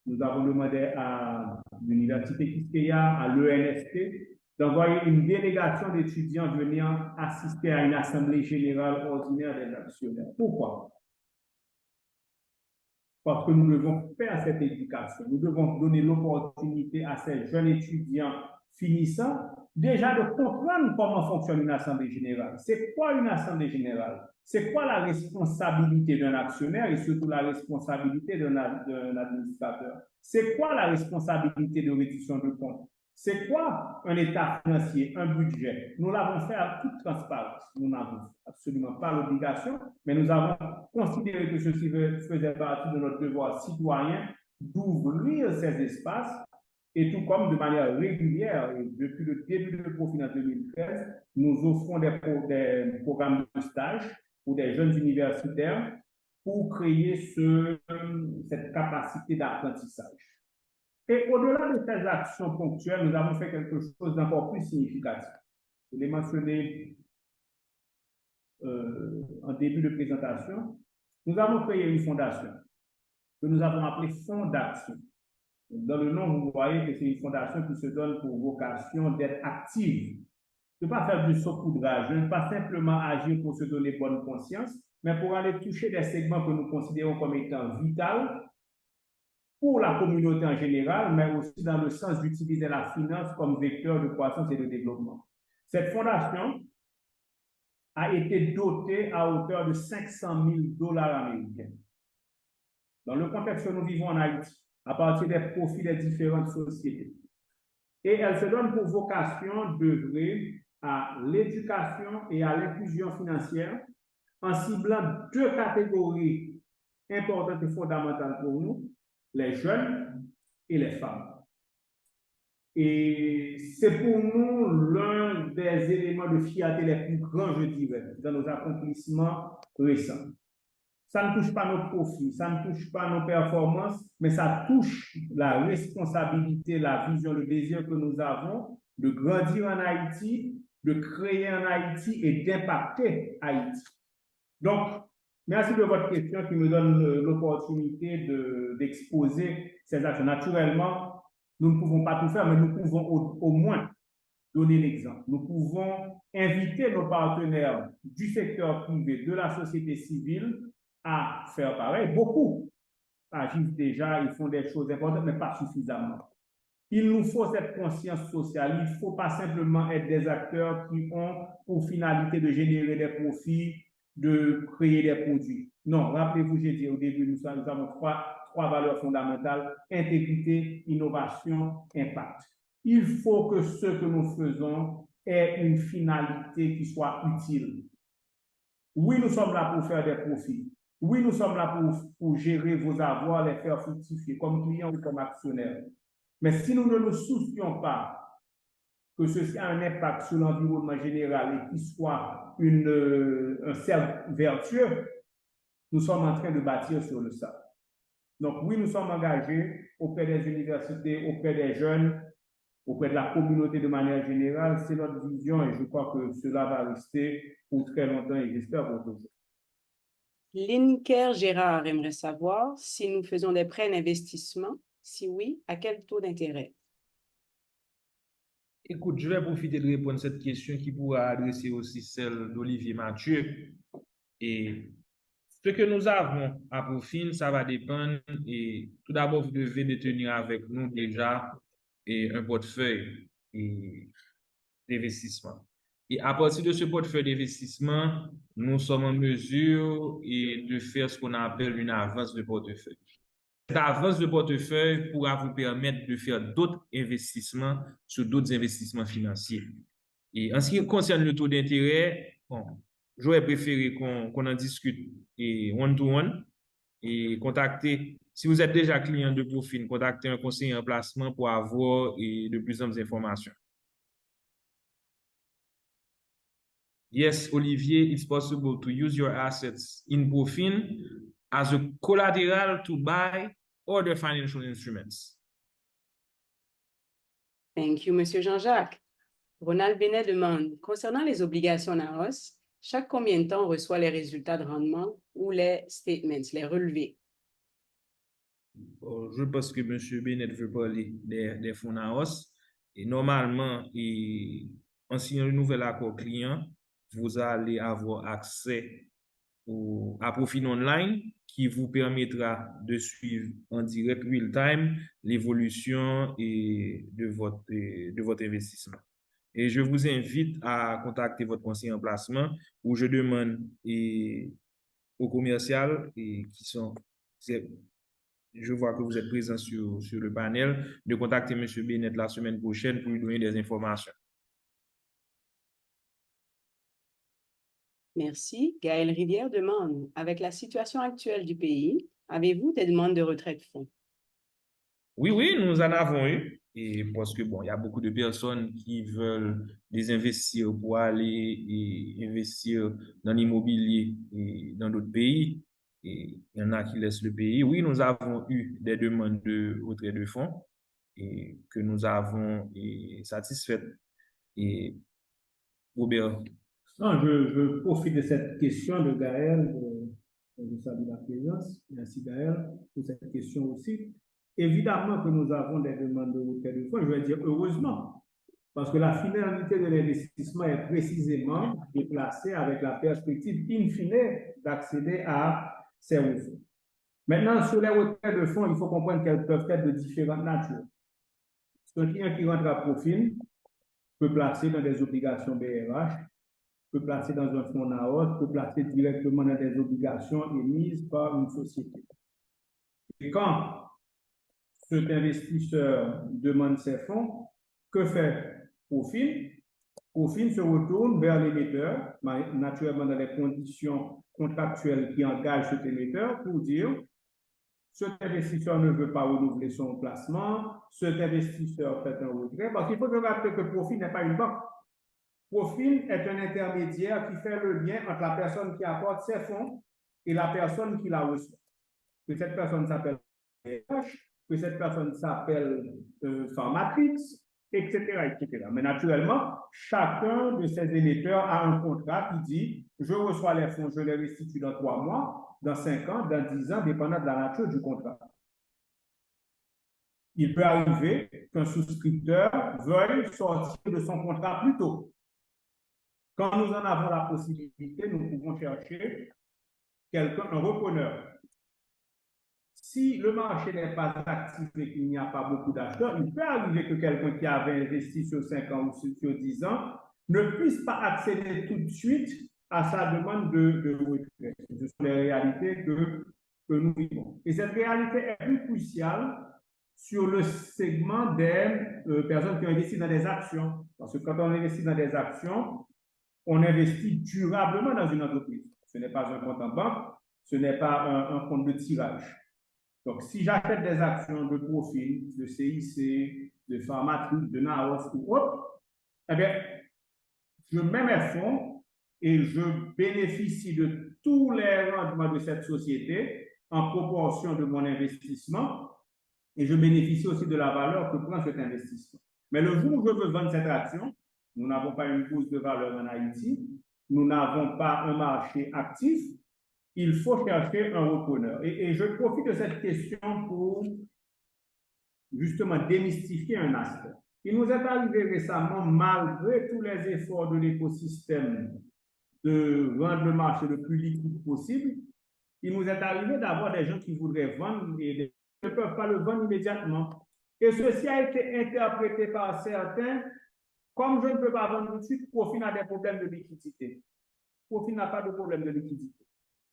Nous avons demandé à l'Université Quisqueya, à l'ENSP, d'envoyer une délégation d'étudiants venir assister à une assemblée générale ordinaire des actionnaires. Pourquoi? Parce que nous devons faire cette éducation. Nous devons donner l'opportunité à ces jeunes étudiants finissants déjà de comprendre comment fonctionne une assemblée générale. C'est quoi une assemblée générale? C'est quoi la responsabilité d'un actionnaire et surtout la responsabilité d'un administrateur? C'est quoi la responsabilité de reddition de comptes? C'est quoi un état financier, un budget? Nous l'avons fait à toute transparence. Nous n'avons absolument pas l'obligation, mais nous avons considéré que ceci faisait partie de notre devoir citoyen d'ouvrir ces espaces et tout comme de manière régulière, et depuis le début de Profil en 2013, nous offrons des programmes de stage pour des jeunes universitaires pour créer cette capacité d'apprentissage. Et au-delà de ces actions ponctuelles, nous avons fait quelque chose d'encore plus significatif. Je l'ai mentionné en début de présentation. Nous avons créé une fondation que nous avons appelée Fonds d'Action. Dans le nom, vous voyez que c'est une fondation qui se donne pour vocation d'être active, de ne pas faire du saupoudrage, de ne pas simplement agir pour se donner bonne conscience, mais pour aller toucher des segments que nous considérons comme étant vitaux pour la communauté en général, mais aussi dans le sens d'utiliser la finance comme vecteur de croissance et de développement. Cette fondation a été dotée à hauteur de 500 000 $ américains. Dans le contexte que nous vivons en Haïti, à partir des profits des différentes sociétés. Et elle se donne pour vocation d'œuvrer à l'éducation et à l'inclusion financière en ciblant deux catégories importantes et fondamentales pour nous, les jeunes et les femmes. Et c'est pour nous l'un des éléments de fierté les plus grands, je dirais, dans nos accomplissements récents. Ça ne touche pas nos profits, ça ne touche pas nos performances, mais ça touche la responsabilité, la vision, le désir que nous avons de grandir en Haïti, de créer en Haïti et d'impacter Haïti. Donc, merci de votre question qui me donne l'opportunité d'exposer ces actions. Naturellement, nous ne pouvons pas tout faire, mais nous pouvons au moins donner l'exemple. Nous pouvons inviter nos partenaires du secteur privé, de la société civile, à faire pareil. Beaucoup agissent déjà, ils font des choses importantes, mais pas suffisamment. Il nous faut cette conscience sociale. Il ne faut pas simplement être des acteurs qui ont pour finalité de générer des profits, de créer des produits. Non, rappelez-vous, j'ai dit au début, nous avons trois valeurs fondamentales: intégrité, innovation, impact. Il faut que ce que nous faisons ait une finalité qui soit utile. Oui, nous sommes là pour faire des profits. Oui, nous sommes là pour gérer vos avoirs, les faire fructifier comme clients ou comme actionnaires. Mais si nous ne nous soucions pas que ceci a un impact sur l'environnement général et qu'il soit un cercle vertueux, nous sommes en train de bâtir sur le sable. Donc oui, nous sommes engagés auprès des universités, auprès des jeunes, auprès de la communauté de manière générale. C'est notre vision et je crois que cela va rester pour très longtemps et j'espère pour toujours. Linker Gérard aimerait savoir si nous faisons des prêts d'investissement. Si oui, à quel taux d'intérêt? Écoute, je vais profiter de répondre à cette question qui pourra adresser aussi celle d'Olivier Mathieu. Et ce que nous avons à Profil, ça va dépendre. Et tout d'abord, vous devez détenir avec nous déjà un portefeuille d'investissement. Et à partir de ce portefeuille d'investissement, nous sommes en mesure de faire ce qu'on appelle une avance de portefeuille. Cette avance de portefeuille pourra vous permettre de faire d'autres investissements sur d'autres investissements financiers. Et en ce qui concerne le taux d'intérêt, bon, j'aurais préféré qu'on en discute one-to-one et contacter, si vous êtes déjà client de Profil, contactez un conseiller en placement pour avoir de plus amples informations. yes, Olivier, it's possible to use your assets in Profin as a collateral to buy other financial instruments. Thank you, Monsieur Jean-Jacques. Ronald Benet demande, concernant les obligations NAOS, chaque combien de temps on reçoit les résultats de rendement ou les statements, les relevés? Je pense que M. Bennett veut parler des fonds NAOS. Et normalement, en signant un nouvel accord client, vous allez avoir accès à Profin Online qui vous permettra de suivre en direct real-time l'évolution de votre investissement. Et je vous invite à contacter votre conseiller en placement où je demande aux commerciaux je vois que vous êtes présent sur le panel, de contacter M. Bennett la semaine prochaine pour lui donner des informations. Merci. Gaël Rivière demande, avec la situation actuelle du pays, avez-vous des demandes de retrait de fonds? Oui, nous en avons eu. Et parce que, bon, il y a beaucoup de personnes qui veulent désinvestir pour aller investir dans l'immobilier et dans d'autres pays. Et il y en a qui laissent le pays. Oui, nous avons eu des demandes de retrait de fonds et que nous avons satisfaites. Et Robert. Non, je profite de cette question de Gaël, je salue la présence. Merci Gaël pour cette question aussi. Évidemment que nous avons des demandes de retrait de fonds, je vais dire heureusement, parce que la finalité de l'investissement est précisément déplacée avec la perspective in fine d'accéder à ces fonds. Maintenant, sur les retraits de fonds, il faut comprendre qu'elles peuvent être de différentes natures. Un client qui rentre à Profin peut placer dans des obligations BRH, peut placer dans un fonds NAOS, peut placer directement dans des obligations émises par une société. Et quand cet investisseur demande ses fonds, que fait Profin? Profin se retourne vers l'émetteur, naturellement dans les conditions contractuelles qui engagent cet émetteur, pour dire cet investisseur ne veut pas renouveler son placement, cet investisseur fait un retrait, parce qu'il faut se rappeler que Profin n'est pas une banque. Profin est un intermédiaire qui fait le lien entre la personne qui apporte ses fonds et la personne qui la reçoit. Que cette personne s'appelle que cette personne s'appelle Pharmatrix, etc., etc. Mais naturellement, chacun de ces émetteurs a un contrat qui dit je reçois les fonds, je les restitue dans 3 mois, dans 5 ans, dans 10 ans, dépendant de la nature du contrat. Il peut arriver qu'un souscripteur veuille sortir de son contrat plus tôt. Quand nous en avons la possibilité, nous pouvons chercher quelqu'un, un repreneur. Si le marché n'est pas actif et qu'il n'y a pas beaucoup d'acheteurs, il peut arriver que quelqu'un qui avait investi sur 5 ans ou sur 10 ans ne puisse pas accéder tout de suite à sa demande de retrait. Ce sont les réalités que nous vivons. Et cette réalité est plus cruciale sur le segment des personnes qui ont investi dans des actions. Parce que quand on investit dans des actions, on investit durablement dans une entreprise. Ce n'est pas un compte en banque, ce n'est pas un compte de tirage. Donc, si j'achète des actions de Profin, de CIC, de Pharmatrix, de NAOS ou autre, eh bien, je mets mes fonds et je bénéficie de tous les rendements de cette société en proportion de mon investissement et je bénéficie aussi de la valeur que prend cet investissement. Mais le jour où je veux vendre cette action, nous n'avons pas une bourse de valeur en Haïti, nous n'avons pas un marché actif, il faut chercher un repreneur. Et je profite de cette question pour justement démystifier un aspect. Il nous est arrivé récemment, malgré tous les efforts de l'écosystème de rendre le marché le plus liquide possible, il nous est arrivé d'avoir des gens qui voudraient vendre et ne peuvent pas le vendre immédiatement. Et ceci a été interprété par certains comme je ne peux pas vendre tout de suite, Profin a des problèmes de liquidité. Profin n'a pas de problème de liquidité.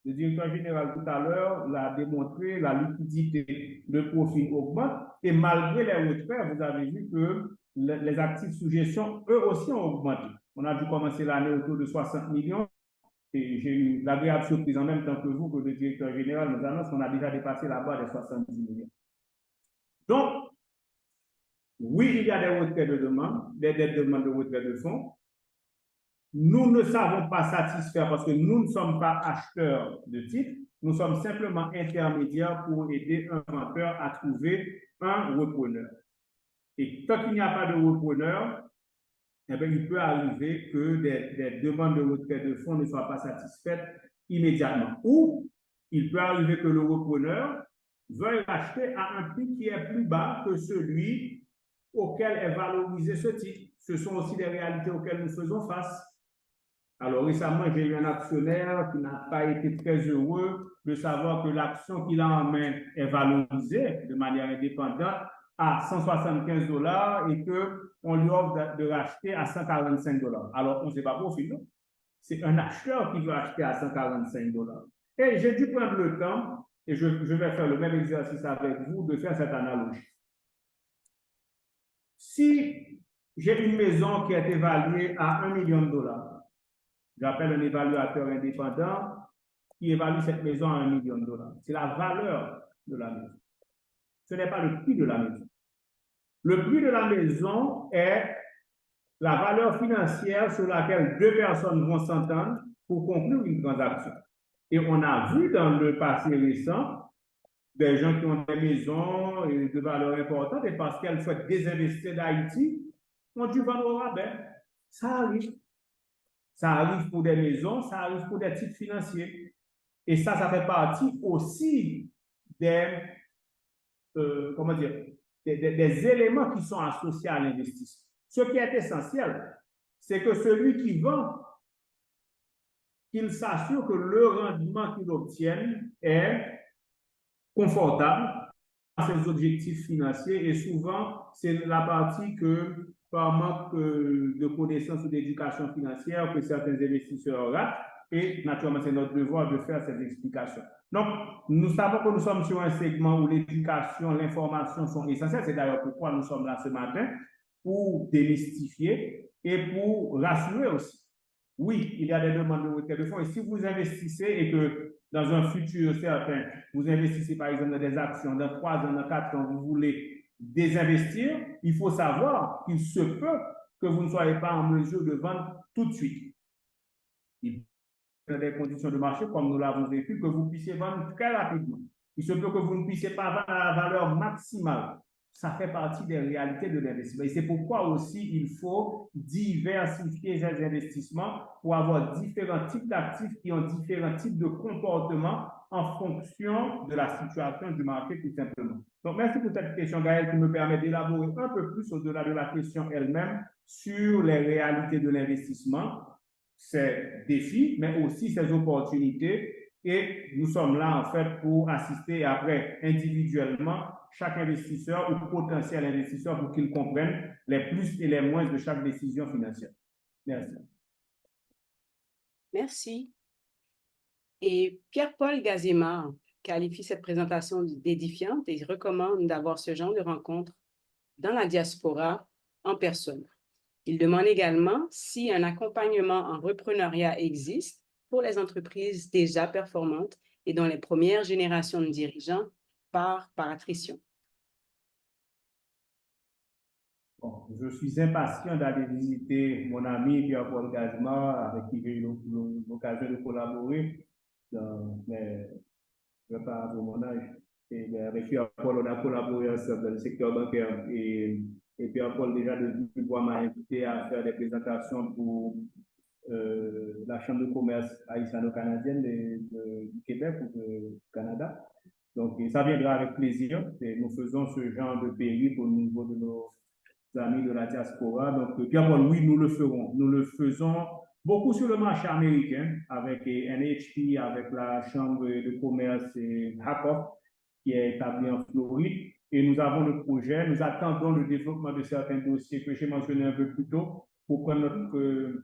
Le directeur général tout à l'heure l'a démontré, la liquidité de Profin augmente et malgré les retraits, vous avez vu que les actifs sous gestion, eux aussi, ont augmenté. On a dû commencer l'année autour de 60 millions et j'ai eu l'agréable surprise en même temps que vous, que le directeur général nous annonce qu'on a déjà dépassé la barre des 70 millions. Donc, oui, il y a des retraits de demande, des demandes de retrait de fonds, nous ne savons pas satisfaire parce que nous ne sommes pas acheteurs de titres, nous sommes simplement intermédiaires pour aider un vendeur à trouver un repreneur. Et tant qu'il n'y a pas de repreneur, eh bien, il peut arriver que des demandes de retrait de fonds ne soient pas satisfaites immédiatement. Ou il peut arriver que le repreneur veuille acheter à un prix qui est plus bas que celui auquel est valorisé ce titre. Ce sont aussi des réalités auxquelles nous faisons face. Alors récemment, j'ai eu un actionnaire qui n'a pas été très heureux de savoir que l'action qu'il a en main est valorisée de manière indépendante à 175 $ et qu'on lui offre de racheter à 145 $. Alors, on ne sait pas profil, non? C'est un acheteur qui veut acheter à 145 $. Et j'ai dû prendre le temps, et je vais faire le même exercice avec vous, de faire cette analogie. Si j'ai une maison qui est évaluée à 1 million de $, j'appelle un évaluateur indépendant qui évalue cette maison à 1 million de $. C'est la valeur de la maison. Ce n'est pas le prix de la maison. Le prix de la maison est la valeur financière sur laquelle deux personnes vont s'entendre pour conclure une transaction. Et on a vu dans le passé récent des gens qui ont des maisons de valeur importante et parce qu'elles souhaitent désinvestir d'Haïti, ont dû vendre au rabais. Ça arrive. Ça arrive pour des maisons, ça arrive pour des titres financiers. Et ça fait partie aussi des éléments qui sont associés à l'investissement. Ce qui est essentiel, c'est que celui qui vend, qu'il s'assure que le rendement qu'il obtienne est confortable à ses objectifs financiers. Et souvent, c'est la partie que, par manque de connaissances ou d'éducation financière, que certains investisseurs ratent. Et naturellement, c'est notre devoir de faire cette explication. Donc, nous savons que nous sommes sur un segment où l'éducation, l'information sont essentielles. C'est d'ailleurs pourquoi nous sommes là ce matin, pour démystifier et pour rassurer aussi. Oui, il y a des demandes de retrait de fonds. Et si vous investissez et que dans un futur certain, vous investissez par exemple dans des actions, dans 3 ans, dans 4 ans, vous voulez désinvestir, il faut savoir qu'il se peut que vous ne soyez pas en mesure de vendre tout de suite. Dans des conditions de marché, comme nous l'avons vécu, que vous puissiez vendre très rapidement. Il se peut que vous ne puissiez pas vendre à la valeur maximale. Ça fait partie des réalités de l'investissement. Et c'est pourquoi aussi il faut diversifier ces investissements pour avoir différents types d'actifs qui ont différents types de comportements en fonction de la situation du marché, tout simplement. Donc, merci pour cette question, Gaël, qui me permet d'élaborer un peu plus au-delà de la question elle-même sur les réalités de l'investissement, ses défis, mais aussi ses opportunités. Et nous sommes là, en fait, pour assister après individuellement chaque investisseur ou potentiel investisseur pour qu'il comprenne les plus et les moins de chaque décision financière. Merci. Merci. Et Pierre-Paul Gazema qualifie cette présentation d'édifiante et recommande d'avoir ce genre de rencontre dans la diaspora en personne. Il demande également si un accompagnement en reprenariat existe pour les entreprises déjà performantes et dont les premières générations de dirigeants partent par attrition. Bon, je suis impatient d'aller visiter mon ami Pierre-Paul Gazema, avec qui j'ai eu l'occasion de collaborer mais je ne vais pas avoir mon âge. Et avec Pierre-Paul, on a collaboré ensemble dans le secteur bancaire. Et Pierre-Paul, déjà depuis le mois, m'a invité à faire des présentations pour la Chambre de commerce haïtiano-canadienne du Québec ou du Canada. Donc, ça viendra avec plaisir. Et nous faisons ce genre de périple au niveau de nos amis de la diaspora. Donc, Pierre-Paul, oui, nous le ferons. Nous le faisons beaucoup sur le marché américain, avec NHP, avec la Chambre de commerce et HACOP, qui est établie en Floride. Et nous avons le projet, nous attendons le développement de certains dossiers que j'ai mentionnés un peu plus tôt pour prendre notre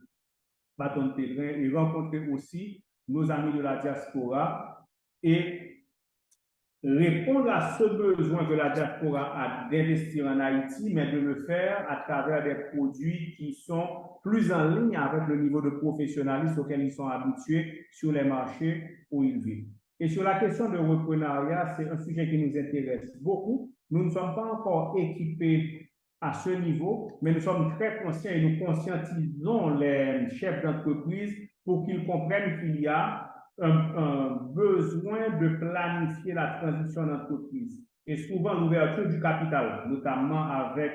bâton de pèlerin et rencontrer aussi nos amis de la diaspora et répondre à ce besoin que la diaspora a d'investir en Haïti, mais de le faire à travers des produits qui sont plus en ligne avec le niveau de professionnalisme auquel ils sont habitués sur les marchés où ils vivent. Et sur la question de reprenariat, c'est un sujet qui nous intéresse beaucoup. Nous ne sommes pas encore équipés à ce niveau, mais nous sommes très conscients et nous conscientisons les chefs d'entreprise pour qu'ils comprennent qu'il y a un besoin de planifier la transition d'entreprise. Et souvent, l'ouverture du capital, notamment avec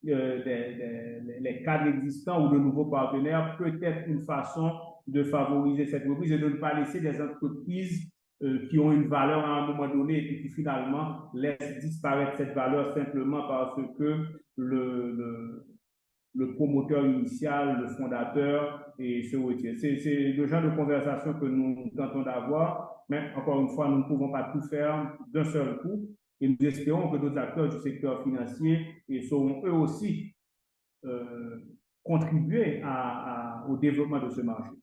les cadres existants ou de nouveaux partenaires, peut être une façon de favoriser cette reprise et de ne pas laisser des entreprises qui ont une valeur à un moment donné et qui finalement laissent disparaître cette valeur simplement parce que le promoteur initial, le fondateur, et se retire. C'est le genre de conversation que nous tentons d'avoir, mais encore une fois, nous ne pouvons pas tout faire d'un seul coup. Et nous espérons que d'autres acteurs du secteur financier sauront eux aussi contribuer au développement de ce marché.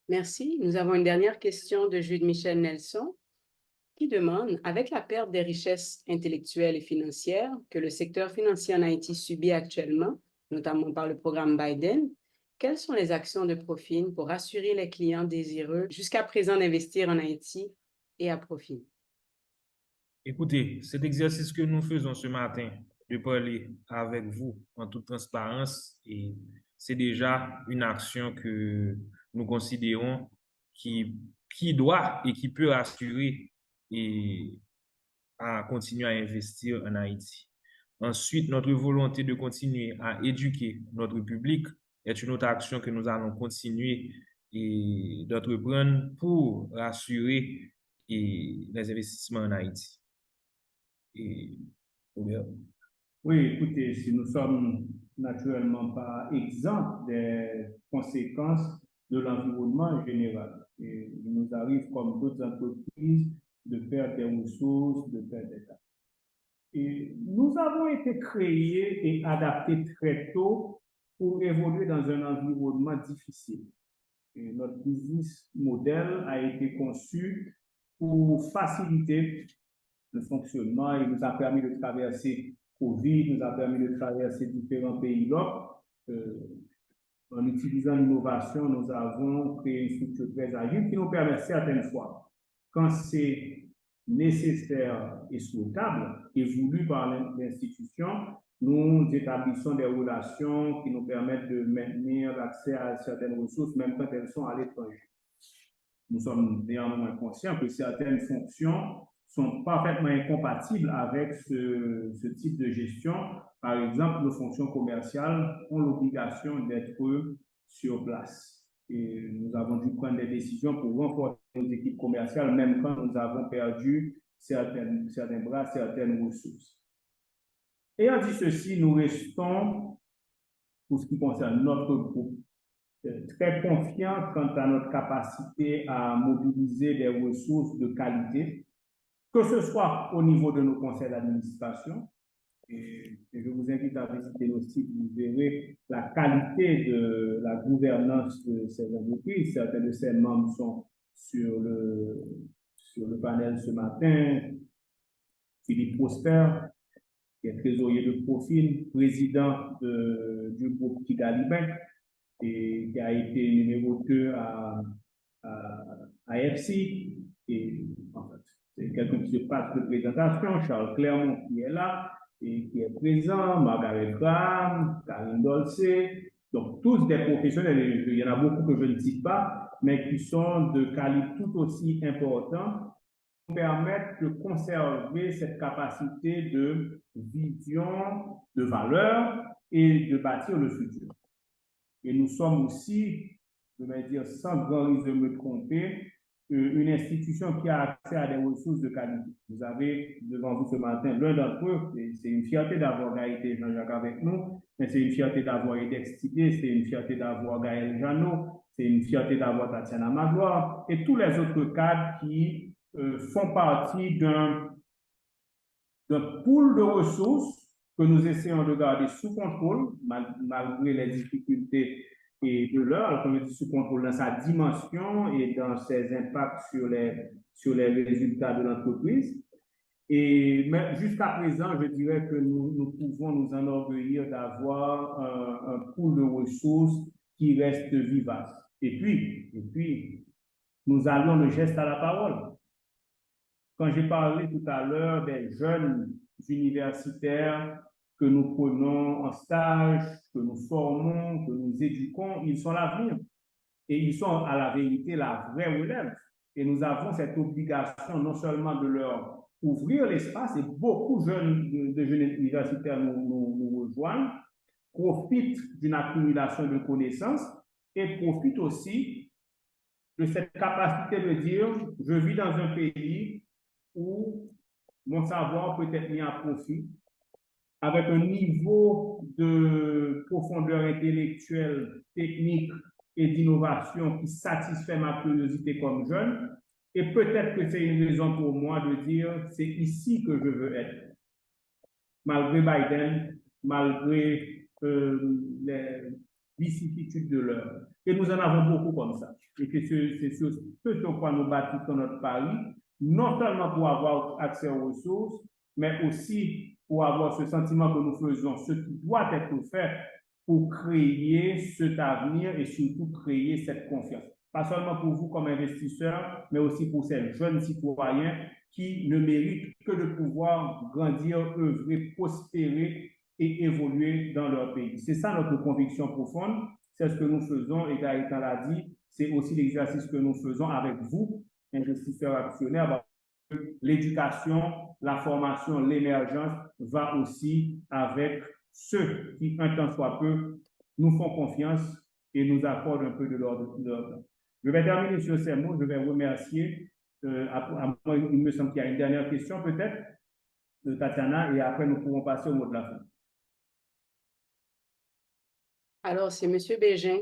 Merci. Nous avons une dernière question de Jude Michel Nelson qui demande, avec la perte des richesses intellectuelles et financières que le secteur financier en Haïti subit actuellement, notamment par le programme Biden, quelles sont les actions de Profin pour assurer les clients désireux jusqu'à présent d'investir en Haïti et à Profin? Écoutez, cet exercice que nous faisons ce matin, de parler avec vous en toute transparence, et c'est déjà une action que nous considérons qui doit et qui peut assurer et à continuer à investir en Haïti. Ensuite, notre volonté de continuer à éduquer notre public est une autre action que nous allons continuer et d'entreprendre pour rassurer les investissements en Haïti. Oui, écoutez, si nous sommes naturellement pas exempts des conséquences de l'environnement général, et il nous arrive, comme d'autres entreprises, de perdre des ressources, de perdre des temps. Et nous avons été créés et adaptés très tôt pour évoluer dans un environnement difficile. Et notre business model a été conçu pour faciliter le fonctionnement. Il nous a permis de traverser Covid, nous a permis de traverser différents pays là. En utilisant l'innovation, nous avons créé une structure très agile qui nous permet certaines fois, quand c'est nécessaire et souhaitable et voulu par l'institution, nous établissons des relations qui nous permettent de maintenir l'accès à certaines ressources, même quand elles sont à l'étranger. Nous sommes néanmoins conscients que certaines fonctions sont parfaitement incompatibles avec ce type de gestion. Par exemple, nos fonctions commerciales ont l'obligation d'être sur place. Et nous avons dû prendre des décisions pour renforcer nos équipes commerciales, même quand nous avons perdu certains bras, certaines ressources. Ayant dit ceci, nous restons, pour ce qui concerne notre groupe, très confiants quant à notre capacité à mobiliser des ressources de qualité, que ce soit au niveau de nos conseils d'administration, et je vous invite à visiter nos sites, vous verrez la qualité de la gouvernance de ces entreprises. Certains de ces membres sont sur le panel ce matin. Philippe Prosper, qui est trésorier de Profin, président du groupe Kigali Bank, et qui a été numéro 2 à FC. Et en fait, c'est quelqu'un qui se passe de présentation, Charles Clermont qui est là et qui est présent, Margaret Graham, Karine Dolce, donc tous des professionnels, il y en a beaucoup que je ne cite pas, mais qui sont de calibre tout aussi important, qui permettent de conserver cette capacité de vision, de valeur et de bâtir le futur. Et nous sommes aussi, je vais dire sans grand risque de me tromper, une institution qui a accès à des ressources de qualité. Vous avez devant vous ce matin l'un d'entre eux, c'est une fierté d'avoir Gaëté Jean-Jacques avec nous, mais c'est une fierté d'avoir Edex Tidé, c'est une fierté d'avoir Gaël Jeannot, c'est une fierté d'avoir Tatiana Magloire et tous les autres cadres qui font partie d'un pool de ressources que nous essayons de garder sous contrôle, malgré les difficultés et de l'heure, comme je dis, sous contrôle dans sa dimension et dans ses impacts sur les résultats de l'entreprise. Et jusqu'à présent, je dirais que nous pouvons nous enorgueillir d'avoir un pool de ressources qui reste vivace. Et puis, nous allons le geste à la parole. Quand j'ai parlé tout à l'heure des jeunes universitaires que nous prenons en stage, que nous formons, que nous éduquons, ils sont l'avenir. Et ils sont à la vérité la vraie relève. Et nous avons cette obligation non seulement de leur ouvrir l'espace, et beaucoup de jeunes universitaires nous rejoignent, profitent d'une accumulation de connaissances et profitent aussi de cette capacité de dire, je vis dans un pays où mon savoir peut être mis à profit, avec un niveau de profondeur intellectuelle, technique et d'innovation qui satisfait ma curiosité comme jeune. Et peut-être que c'est une raison pour moi de dire, c'est ici que je veux être. Malgré Biden, malgré les vicissitudes de l'heure. Et nous en avons beaucoup comme ça. Et que c'est ce sur quoi nous bâtissons notre pari, non seulement pour avoir accès aux ressources, mais aussi pour avoir ce sentiment que nous faisons, ce qui doit être fait pour créer cet avenir et surtout créer cette confiance. Pas seulement pour vous comme investisseurs, mais aussi pour ces jeunes citoyens qui ne méritent que de pouvoir grandir, œuvrer, prospérer et évoluer dans leur pays. C'est ça notre conviction profonde, c'est ce que nous faisons, et Gaëtan l'a dit, c'est aussi l'exercice que nous faisons avec vous, investisseurs actionnaires. L'éducation, la formation, l'émergence va aussi avec ceux qui, un temps soit peu, nous font confiance et nous accordent un peu de leur temps. Je vais terminer sur ces mots, je vais remercier, il me semble qu'il y a une dernière question peut-être, de Tatiana, et après nous pourrons passer au mot de la fin. Alors, c'est M. Bégin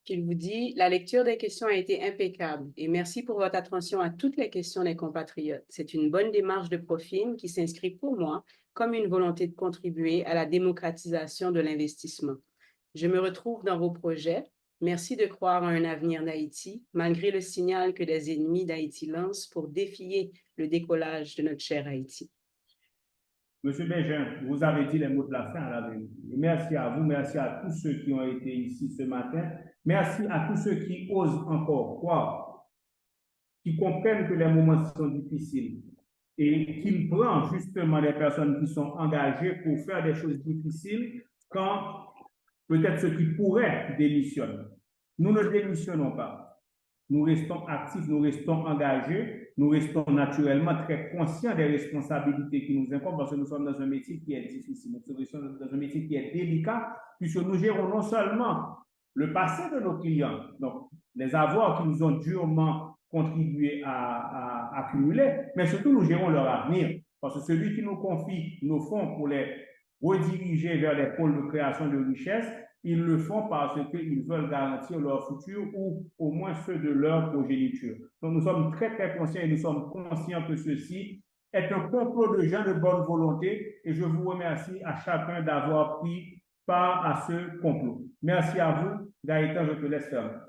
qui vous dit « La lecture des questions a été impeccable et merci pour votre attention à toutes les questions des compatriotes. C'est une bonne démarche de Profin qui s'inscrit pour moi comme une volonté de contribuer à la démocratisation de l'investissement. Je me retrouve dans vos projets. Merci de croire à un avenir d'Haïti, malgré le signal que des ennemis d'Haïti lancent pour défier le décollage de notre cher Haïti. » Monsieur Bégin, vous avez dit les mots de la fin à la vérité. Merci à vous, merci à tous ceux qui ont été ici ce matin. Merci à tous ceux qui osent encore croire, qui comprennent que les moments sont difficiles et qu'ils prennent justement les personnes qui sont engagées pour faire des choses difficiles quand peut-être ceux qui pourraient démissionnent. Nous ne démissionnons pas. Nous restons actifs, nous restons engagés, nous restons naturellement très conscients des responsabilités qui nous incombent parce que nous sommes dans un métier qui est difficile, nous sommes dans un métier qui est délicat puisque nous gérons non seulement le passé de nos clients, donc les avoirs qui nous ont durement contribué à accumuler, mais surtout nous gérons leur avenir parce que celui qui nous confie nos fonds pour les rediriger vers les pôles de création de richesse, ils le font parce qu'ils veulent garantir leur futur ou au moins ceux de leur progéniture. Donc nous sommes très très conscients et nous sommes conscients que ceci est un complot de gens de bonne volonté et je vous remercie à chacun d'avoir pris part à ce complot. Merci à vous. Gaëtan, je te laisse faire.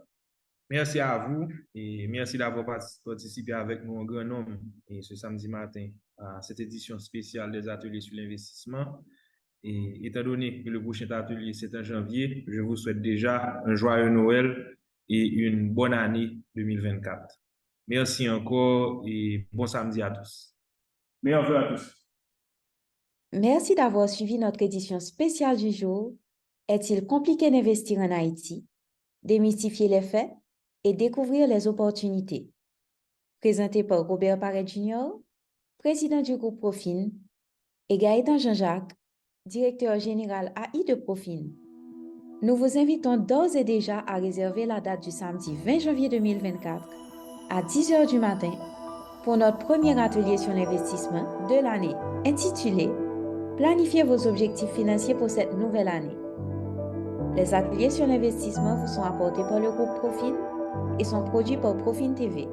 Merci à vous et merci d'avoir participé avec nous en grand nombre et ce samedi matin à cette édition spéciale des ateliers sur l'investissement. Et étant donné que le prochain atelier c'est en janvier, je vous souhaite déjà un joyeux Noël et une bonne année 2024. Merci encore et bon samedi à tous. Merci à tous. Merci d'avoir suivi notre édition spéciale du jour. Est-il compliqué d'investir en Haïti? Démystifier les faits et découvrir les opportunités. Présenté par Robert Paré Jr., président du groupe Profin, et Gaëtan Jean-Jacques, directeur général AI de Profin. Nous vous invitons d'ores et déjà à réserver la date du samedi 20 janvier 2024 à 10h du matin pour notre premier atelier sur l'investissement de l'année intitulé « Planifiez vos objectifs financiers pour cette nouvelle année ». Les ateliers sur l'investissement vous sont apportés par le groupe Profin et sont produits par Profin TV.